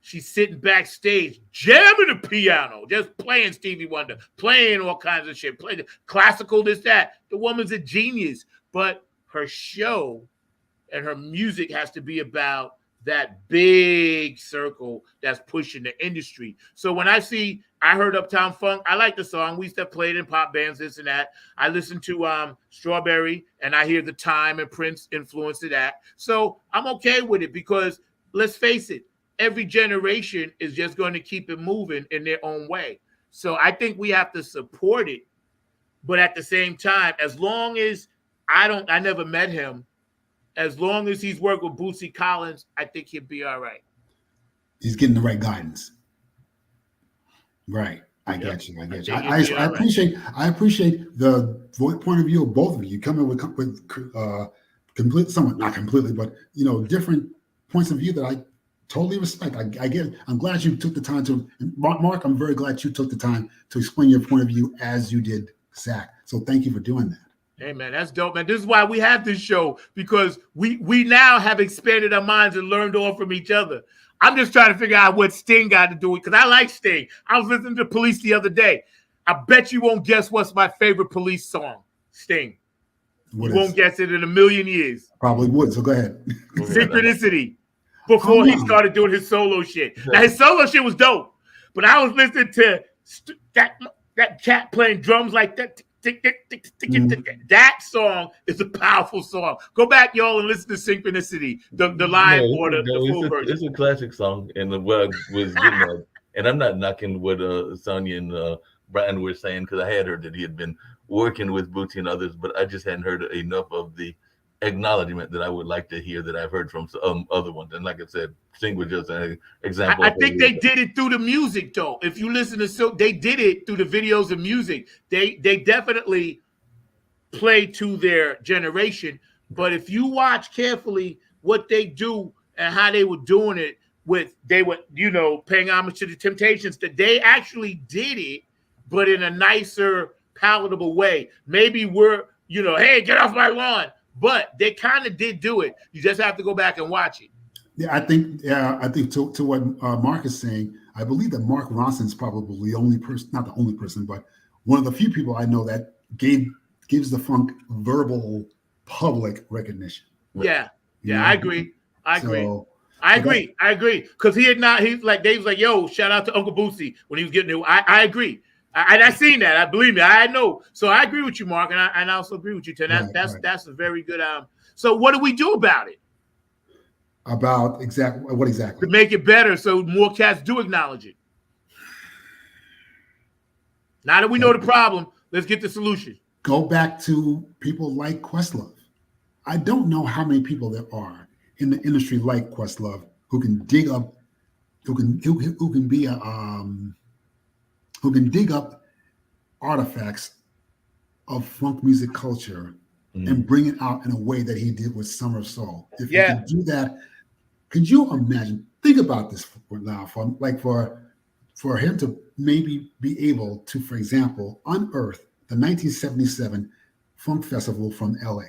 she's sitting backstage jamming the piano, just playing Stevie Wonder, playing all kinds of shit, playing classical, this, that. The woman's a genius, but her show and her music has to be about that big circle that's pushing the industry. So when I heard Uptown Funk, I like the song. We used to play it in pop bands, this and that. I listened to Strawberry, and I hear the Time and Prince influence of that. So I'm okay with it because let's face it, every generation is just going to keep it moving in their own way. So I think we have to support it. But at the same time, as long as I never met him, as long as he's worked with Bootsy Collins, I think he'll be all right. He's getting the right guidance. Right. I get you. I appreciate the point of view of both of you coming with somewhat, not completely, but different points of view that I totally respect. I get it. I'm glad you took the time to, Mark, I'm very glad you took the time to explain your point of view as you did, Zach. So thank you for doing that. Hey, man, that's dope, man. This is why we have this show, because we now have expanded our minds and learned all from each other. I'm just trying to figure out what Sting got to do with, because I like Sting. I was listening to Police the other day. I bet you won't guess what's my favorite Police song, Sting. You won't guess it in a million years. Probably would, so go ahead. Synchronicity, before he started doing his solo shit. Now, his solo shit was dope, but I was listening to that cat playing drums like that. That song is a powerful song. Go back, y'all, and listen to Synchronicity, the live or the full version. It's a classic song, and what I was getting at, and I'm not knocking what Sonya and Brian were saying, because I had heard that he had been working with Bootsy and others, but I just hadn't heard enough of the acknowledgement that I would like to hear that I've heard from other ones. And like I said, Sting was just an example. I think they did it through the music, though. If you listen to they did it through the videos and music. They definitely play to their generation. But if you watch carefully what they do and how they were doing it they were, paying homage to the Temptations, that they actually did it, but in a nicer, palatable way. Maybe we're, hey, get off my lawn. But they kind of did do it. You just have to go back and watch it. Yeah, I think to what Mark is saying, I believe that Mark Ronson's probably the only person, not the only person, but one of the few people I know that gives the funk verbal public recognition. Yeah, I agree. I agree. Because he's like, Dave's like, yo, shout out to Uncle Bootsy when he was getting it. I agree. I seen that. I believe me. I know. So I agree with you, Mark, and I also agree with you, Ted. That's a very good. So what do we do about it? About what exactly? To make it better, so more cats do acknowledge it. Now that we know the problem, let's get the solution. Go back to people like Questlove. I don't know how many people there are in the industry like Questlove who can dig up, who can dig up artifacts of funk music culture and bring it out in a way that he did with Summer of Soul. If you can do that, could you imagine? Think about this now, for him to maybe be able to, for example, unearth the 1977 Funk Festival from LA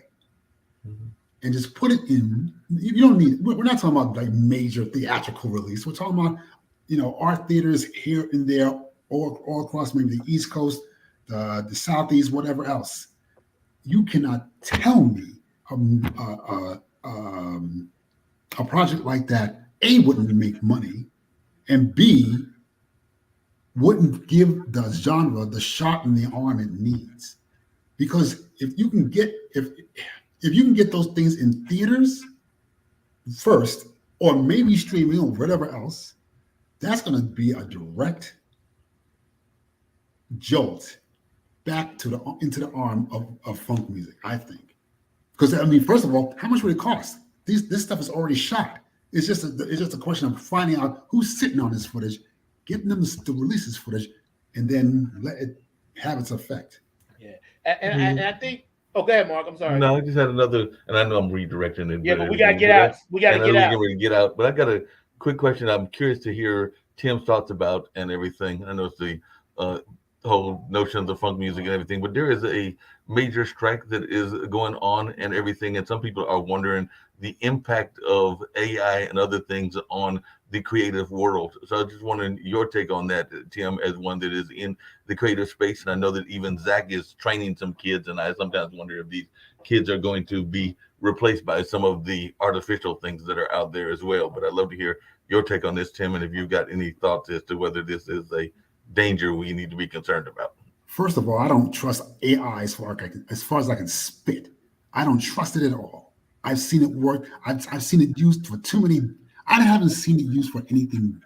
and just put it in. You don't need. We're not talking about like major theatrical release. We're talking about art theaters here and there. All across maybe the East Coast, the Southeast, whatever else. You cannot tell me a project like that, A, wouldn't make money, and B, wouldn't give the genre the shot in the arm it needs. Because if you can get those things in theaters first, or maybe streaming or whatever else, that's going to be a direct jolt back into the arm of funk music, I think. Because first of all, how much would it cost? This stuff is already shot. It's just a question of finding out who's sitting on this footage, getting them to release this footage, and then let it have its effect. Yeah, and I think. Oh, go ahead, Mark. I'm sorry. No, I just had another, and I know I'm redirecting it. Yeah, but we gotta get out. We gotta get out. But I got a quick question. I'm curious to hear Tim's thoughts about and everything. I know it's the whole notion of the funk music and everything, but there is a major strike that is going on and everything, and some people are wondering the impact of AI and other things on the creative world. So I was just wondering your take on that, Tim, as one that is in the creative space. And I know that even Zach is training some kids, and I sometimes wonder if these kids are going to be replaced by some of the artificial things that are out there as well. But I'd love to hear your take on this, Tim, and if you've got any thoughts as to whether this is a danger we need to be concerned about. First of all, I don't trust AI as far as I can spit. I don't trust it at all. I've seen it work. I've seen it used for too many. I haven't seen it used for anything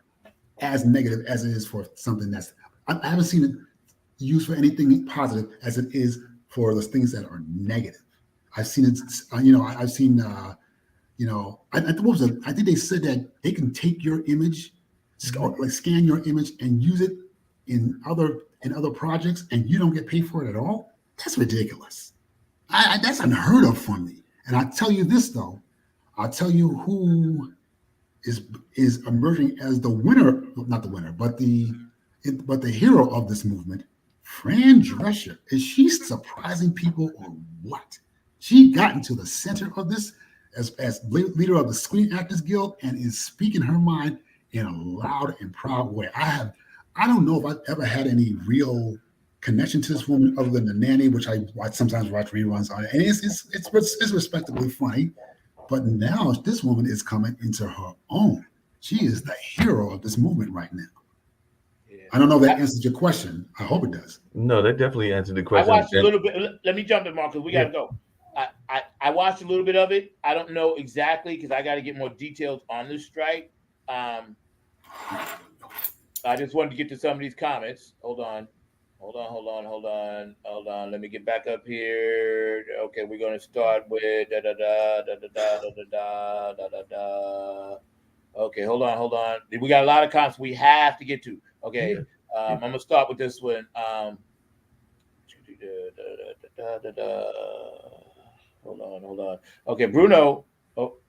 as negative as it is for something that's. I haven't seen it used for anything positive as it is for the things that are negative. I've seen it. I've seen. I think they said that they can take your image, like scan your image, and use it in other projects, and you don't get paid for it at all. That's ridiculous. That's unheard of for me. And I tell you this though, I'll tell you who is emerging as the winner, not the winner, but the hero of this movement, Fran Drescher. Is she surprising people or what? She got into the center of this as leader of the Screen Actors Guild and is speaking her mind in a loud and proud way. I don't know if I've ever had any real connection to this woman other than The Nanny, which I sometimes watch reruns on it, and it's respectably funny. But now this woman is coming into her own. She is the hero of this movement right now. Yeah. I don't know if that answers your question. I hope it does. No, that definitely answered the question. I watched a little bit. Let me jump in, Mark, because we got to go. I watched a little bit of it. I don't know exactly because I got to get more details on this strike. I just wanted to get to some of these comments. Hold on. Let me get back up here. Okay, we're gonna start with Okay, hold on. We got a lot of comments we have to get to. Okay, I'm gonna start with this one. Hold on. Okay, Bruno. Oh,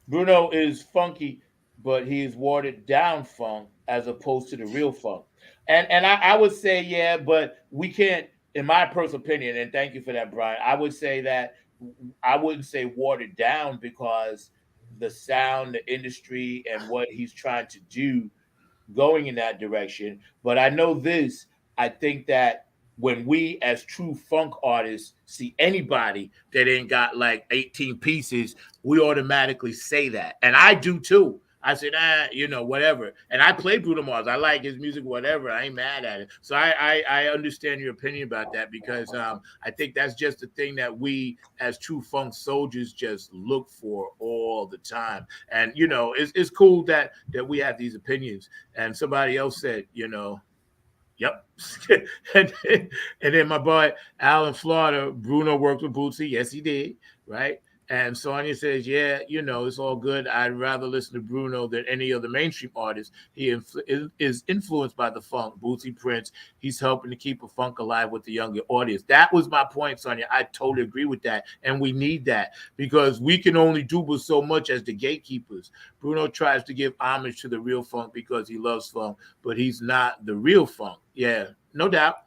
Bruno is funky, but he's watered down funk as opposed to the real funk. And I would say, yeah, but we can't, in my personal opinion, and thank you for that, Brian, I would say that I wouldn't say watered down because the sound, the industry, and what he's trying to do going in that direction. But I know this, I think that when we as true funk artists see anybody that ain't got like 18 pieces, we automatically say that. And I do too. I said, whatever. And I play Bruno Mars. I like his music, whatever. I ain't mad at it. So I understand your opinion about that because I think that's just the thing that we as true funk soldiers just look for all the time. And, it's cool that we have these opinions. And somebody else said, yep. and then my boy, Al in Florida, Bruno worked with Bootsy. Yes, he did. Right. And Sonia says, yeah, it's all good. I'd rather listen to Bruno than any other mainstream artist. He is influenced by the funk. Bootsy, Prince, he's helping to keep a funk alive with the younger audience. That was my point, Sonia. I totally agree with that. And we need that because we can only do but so much as the gatekeepers. Bruno tries to give homage to the real funk because he loves funk, but he's not the real funk. Yeah, no doubt.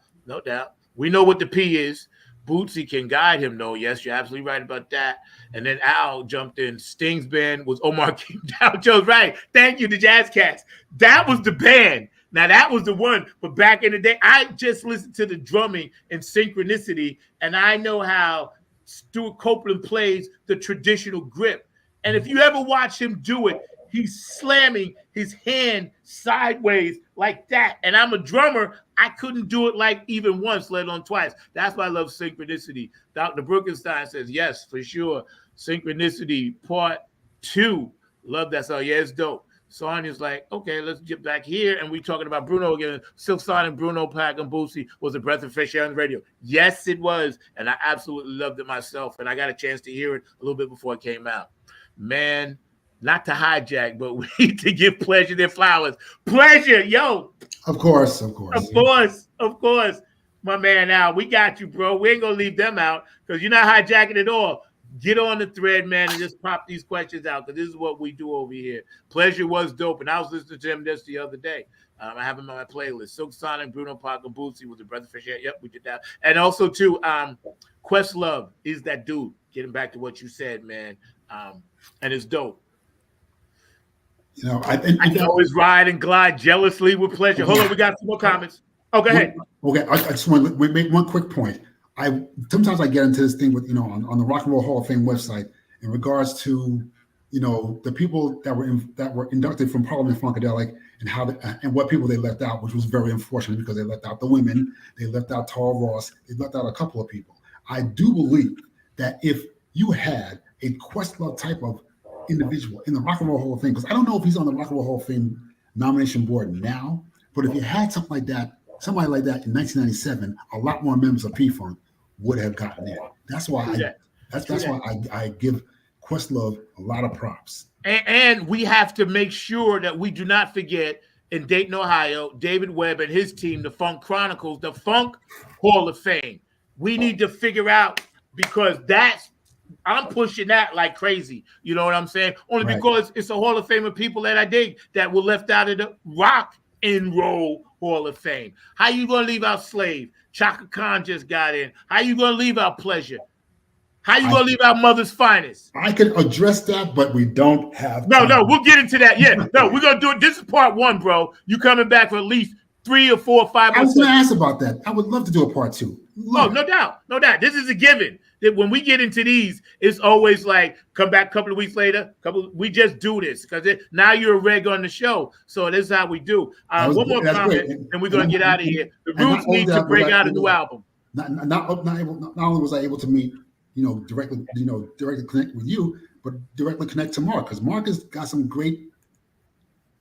We know what the P is. Bootsy can guide him, though. Yes, you're absolutely right about that. And then Al jumped in. Sting's band was Omar King Dow Jones. Right. Thank you, the Jazz Cats. That was the band. Now, that was the one. But back in the day, I just listened to the drumming and Synchronicity, and I know how Stuart Copeland plays the traditional grip. And if you ever watch him do it, he's slamming his hand sideways like that. And I'm a drummer. I couldn't do it like even once, let alone twice. That's why I love Synchronicity. Dr. Brookenstein says, yes, for sure. Synchronicity Part 2. Love that song. Yeah, it's dope. Sonia's like, okay, let's get back here. And we talking about Bruno again. Silk Sonic, Bruno, Pac, and Bootsy was a breath of fresh air on the radio. Yes, it was. And I absolutely loved it myself. And I got a chance to hear it a little bit before it came out. Man, not to hijack, but we need to give Pleasure their flowers. Pleasure, yo. Of course. My man, Al, we got you, bro. We ain't going to leave them out because you're not hijacking at all. Get on the thread, man, and just pop these questions out because this is what we do over here. Pleasure was dope, and I was listening to him just the other day. I have him on my playlist. Silk Sonic, Bruno, Pac, and Bootsy was a breath of fresh air. Yep, we did that. And also, too, Questlove is that dude. Getting back to what you said, man, and it's dope. I can always ride and glide jealously with pleasure. Hold on, we got some more comments. Oh, go ahead. Okay, I just want to make one quick point. sometimes I get into this thing with, on the Rock and Roll Hall of Fame website in regards to, the people that were inducted from Parliament Funkadelic and what people they left out, which was very unfortunate because they left out the women, they left out Tall Ross, they left out a couple of people. I do believe that if you had a Questlove type of individual in the Rock and Roll Hall of Fame, because I don't know if he's on the Rock and Roll Hall of Fame nomination board now, but if you had somebody like that in 1997, a lot more members of P-Funk would have gotten in. That's why I give Questlove a lot of props. And we have to make sure that we do not forget in Dayton, Ohio, David Webb and his team, the Funk Chronicles, the Funk Hall of Fame. We need to figure out, because I'm pushing that like crazy. You know what I'm saying? Only because it's a Hall of Fame of people that I dig that were left out of the Rock and Roll Hall of Fame. How you going to leave out Slave? Chaka Khan just got in. How you going to leave out Pleasure? How you going to leave out Mother's Finest? I can address that, but we don't have time. No, we'll get into that. Yeah, no, we're going to do it. This is part 1, bro. You coming back for at least 3 or 4 or 5 I was going to ask about that. I would love to do a part 2. Oh, no doubt. This is a given. That when we get into these, it's always like, come back a couple of weeks later. We just do this because now you're a reg on the show. So this is how we do. One more comment, and we're going to get out of here. The Roots need to bring out a new album. Not only was I able to meet, directly connect with you, but directly connect to Mark, because Mark has got some great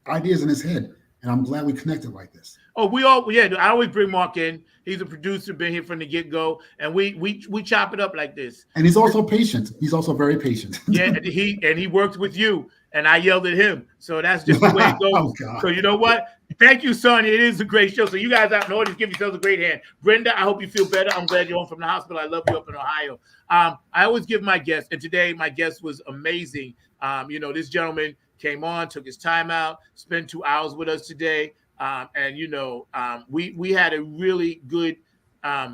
ideas in his head, and I'm glad we connected like this. Oh, I always bring Mark in. He's a producer, been here from the get-go, and we chop it up like this. And he's also patient. He's also very patient. Yeah, and he worked with you, and I yelled at him. So that's just the way it goes. So you know what? Thank you, Sonia. It is a great show. So you guys out in the audience, give yourselves a great hand. Brenda, I hope you feel better. I'm glad you're home from the hospital. I love you up in Ohio. I always give my guests, and today my guest was amazing. This gentleman came on, took his time out, spent 2 hours with us today. We had a really good,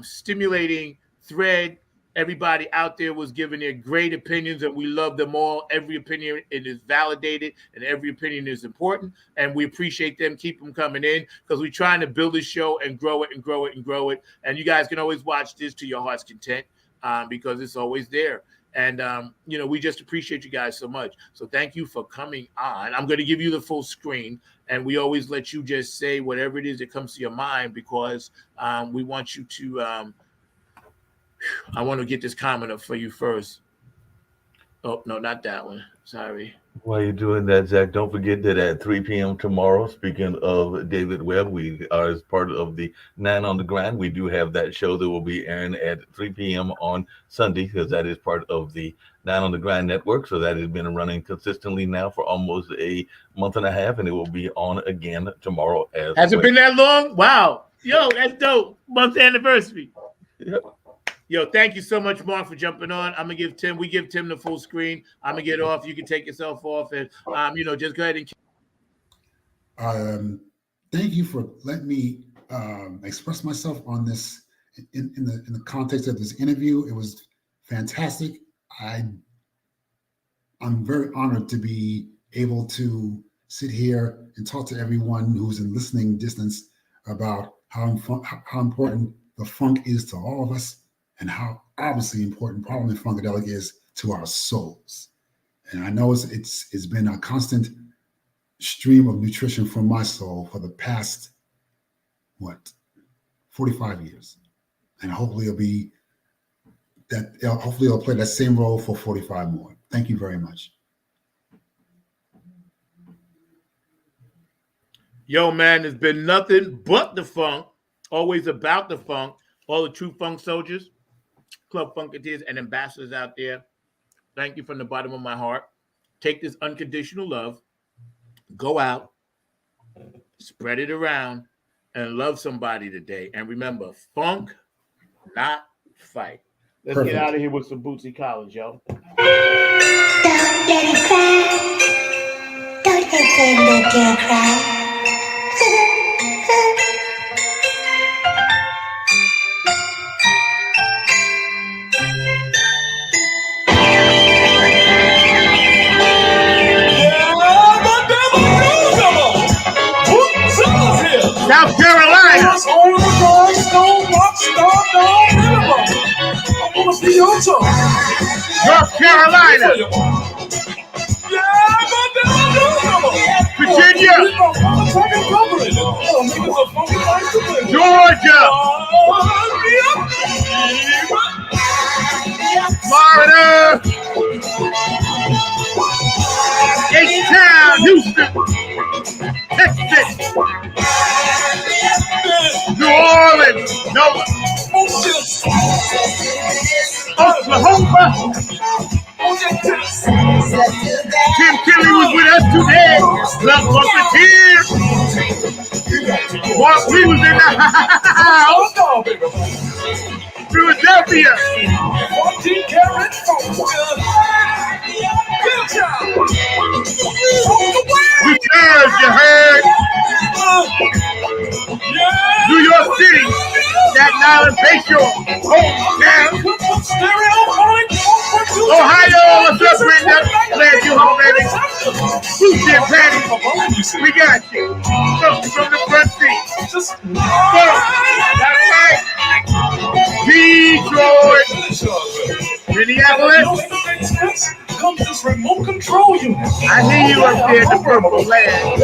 stimulating thread. Everybody out there was giving their great opinions, and we love them all. Every opinion is validated, and every opinion is important. And we appreciate them. Keep them coming in, because we're trying to build this show and grow it and grow it and grow it. And you guys can always watch this to your heart's content, because it's always there. And, we just appreciate you guys so much. So thank you for coming on. I'm going to give you the full screen, and we always let you just say whatever it is that comes to your mind, because we want you to I want to get this comment up for you first. Oh, no, not that one. Sorry. While you're doing that, Zach, don't forget that at 3 p.m. tomorrow, speaking of David Webb, we are as part of the 9 on the Grind. We do have that show that will be airing at 3 p.m. on Sunday, because that is part of the 9 on the Grind network. So that has been running consistently now for almost a month and a half, and it will be on again tomorrow as Has it been that long? Wow. Yo, that's dope. Month anniversary. Yep. Yo, thank you so much, Mark, for jumping on. I'm going to give Tim the full screen. I'm going to get off. You can take yourself off, and, just go ahead and. Thank you for letting me express myself on this in the context of this interview. It was fantastic. I'm very honored to be able to sit here and talk to everyone who's in listening distance about how important the funk is to all of us, and how obviously important Parliament Funkadelic is to our souls. And I know it's been a constant stream of nutrition for my soul for the past 45 years. And hopefully it'll play that same role for 45 more. Thank you very much. Yo, man, there's been nothing but the funk, always about the funk. All the true funk soldiers, Club Funketeers, and ambassadors out there, thank you from the bottom of my heart. Take this unconditional love, go out, spread it around, and love somebody today. And remember, funk, not fight. Let's Perfect. Get out of here with some Bootsy Collins, yo. Don't let it cry. Don't let that little girl cry. South Carolina. Only the boys don't watch the minimum. North Carolina. Virginia. Georgia. Florida. H-Town, Houston. Texas. New Orleans. No. Oklahoma. Tim Kelly was with us today. Love Puppeteer. Mark Lee was in the house. Philadelphia. 14 karat New Jersey, you heard. New York City. Staten Island, Bayshore. Hometown. Ohio, what's up, Brenda? Glad you home, baby. Boots and panties. We got you. From the front seat. That's right. Detroit. Minneapolis. Remote control unit. I hear you up there in the purple land.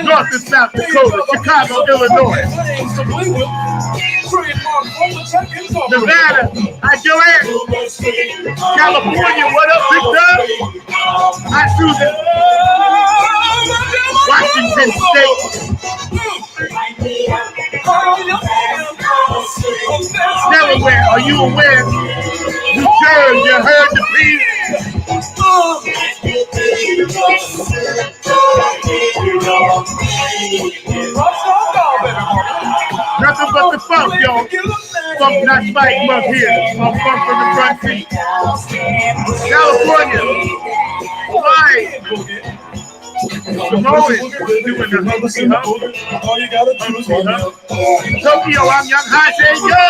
North and South Dakota, Chicago, Illinois. Nevada, hi Joanne. California, what up, Big Dub? Hi Susan. Washington State. Delaware, are you aware? New Jersey, you heard the beat. Nothing but the funk, y'all. Funk not fighting up here. Funk from the front seat. California. Hawaii. Samoan doing the Humpty Hump. Tokyo, I'm Young High, say yo!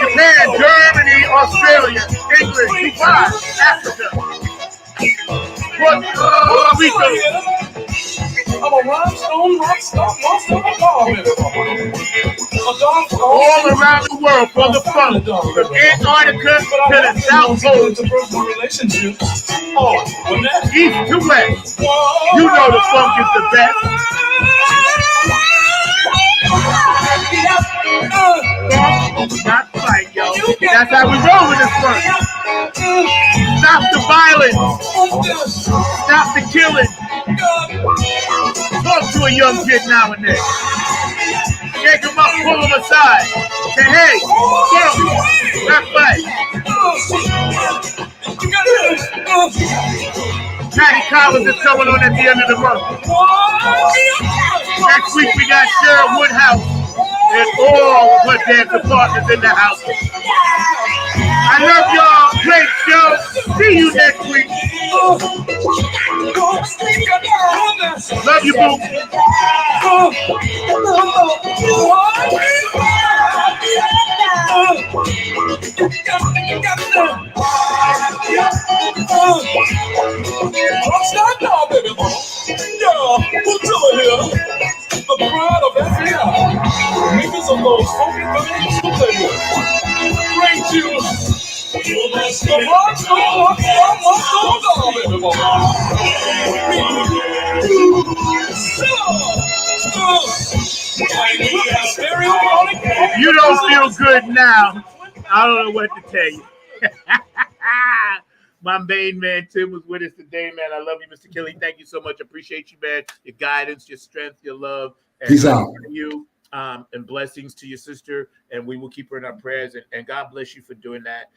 Japan, Germany, Australia, England, Dubai, Africa. Puerto Rico. I'm a rhinestone, all around the world for the fun, from Antarctica to the South Pole, east to west. You know the funk is the best. Not fight, yo. That's how we roll with this funk. Stop the violence. Stop the killing. Talk to a young kid now and then. Shake him up, pull him aside. Say, hey, funk, not fight. Patty Collins is coming on at the end of the month. Next week we got Cheryl Woodhouse and all of her dancing partners in the house. I love y'all. Great show. See you next week. Love you, boo. Stop now, baby. Yeah, what's over here? The pride of FBI. Makers of those funky things to play with. Bring you the rock, You don't feel good now. I don't know what to tell you. My main man, Tim, was with us today, man. I love you, Mr. Kelly. Thank you so much. Appreciate you, man. Your guidance, your strength, your love. And peace out. You, and blessings to your sister. And we will keep her in our prayers. And God bless you for doing that.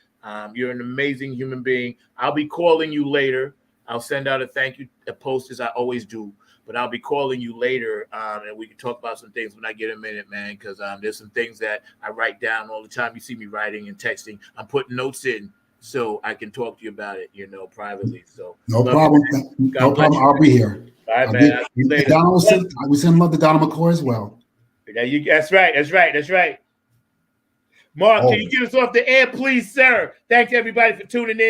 You're an amazing human being. I'll be calling you later. I'll send out a thank you post as I always do. But I'll be calling you later, and we can talk about some things when I get a minute, man, because there's some things that I write down all the time. You see me writing and texting. I'm putting notes in so I can talk to you about it, privately. So no problem. No problem. I'll be here. All right, man. We send love to Donald McCoy as well. That's right. Mark, can you get us off the air, please, sir? Thanks, everybody, for tuning in.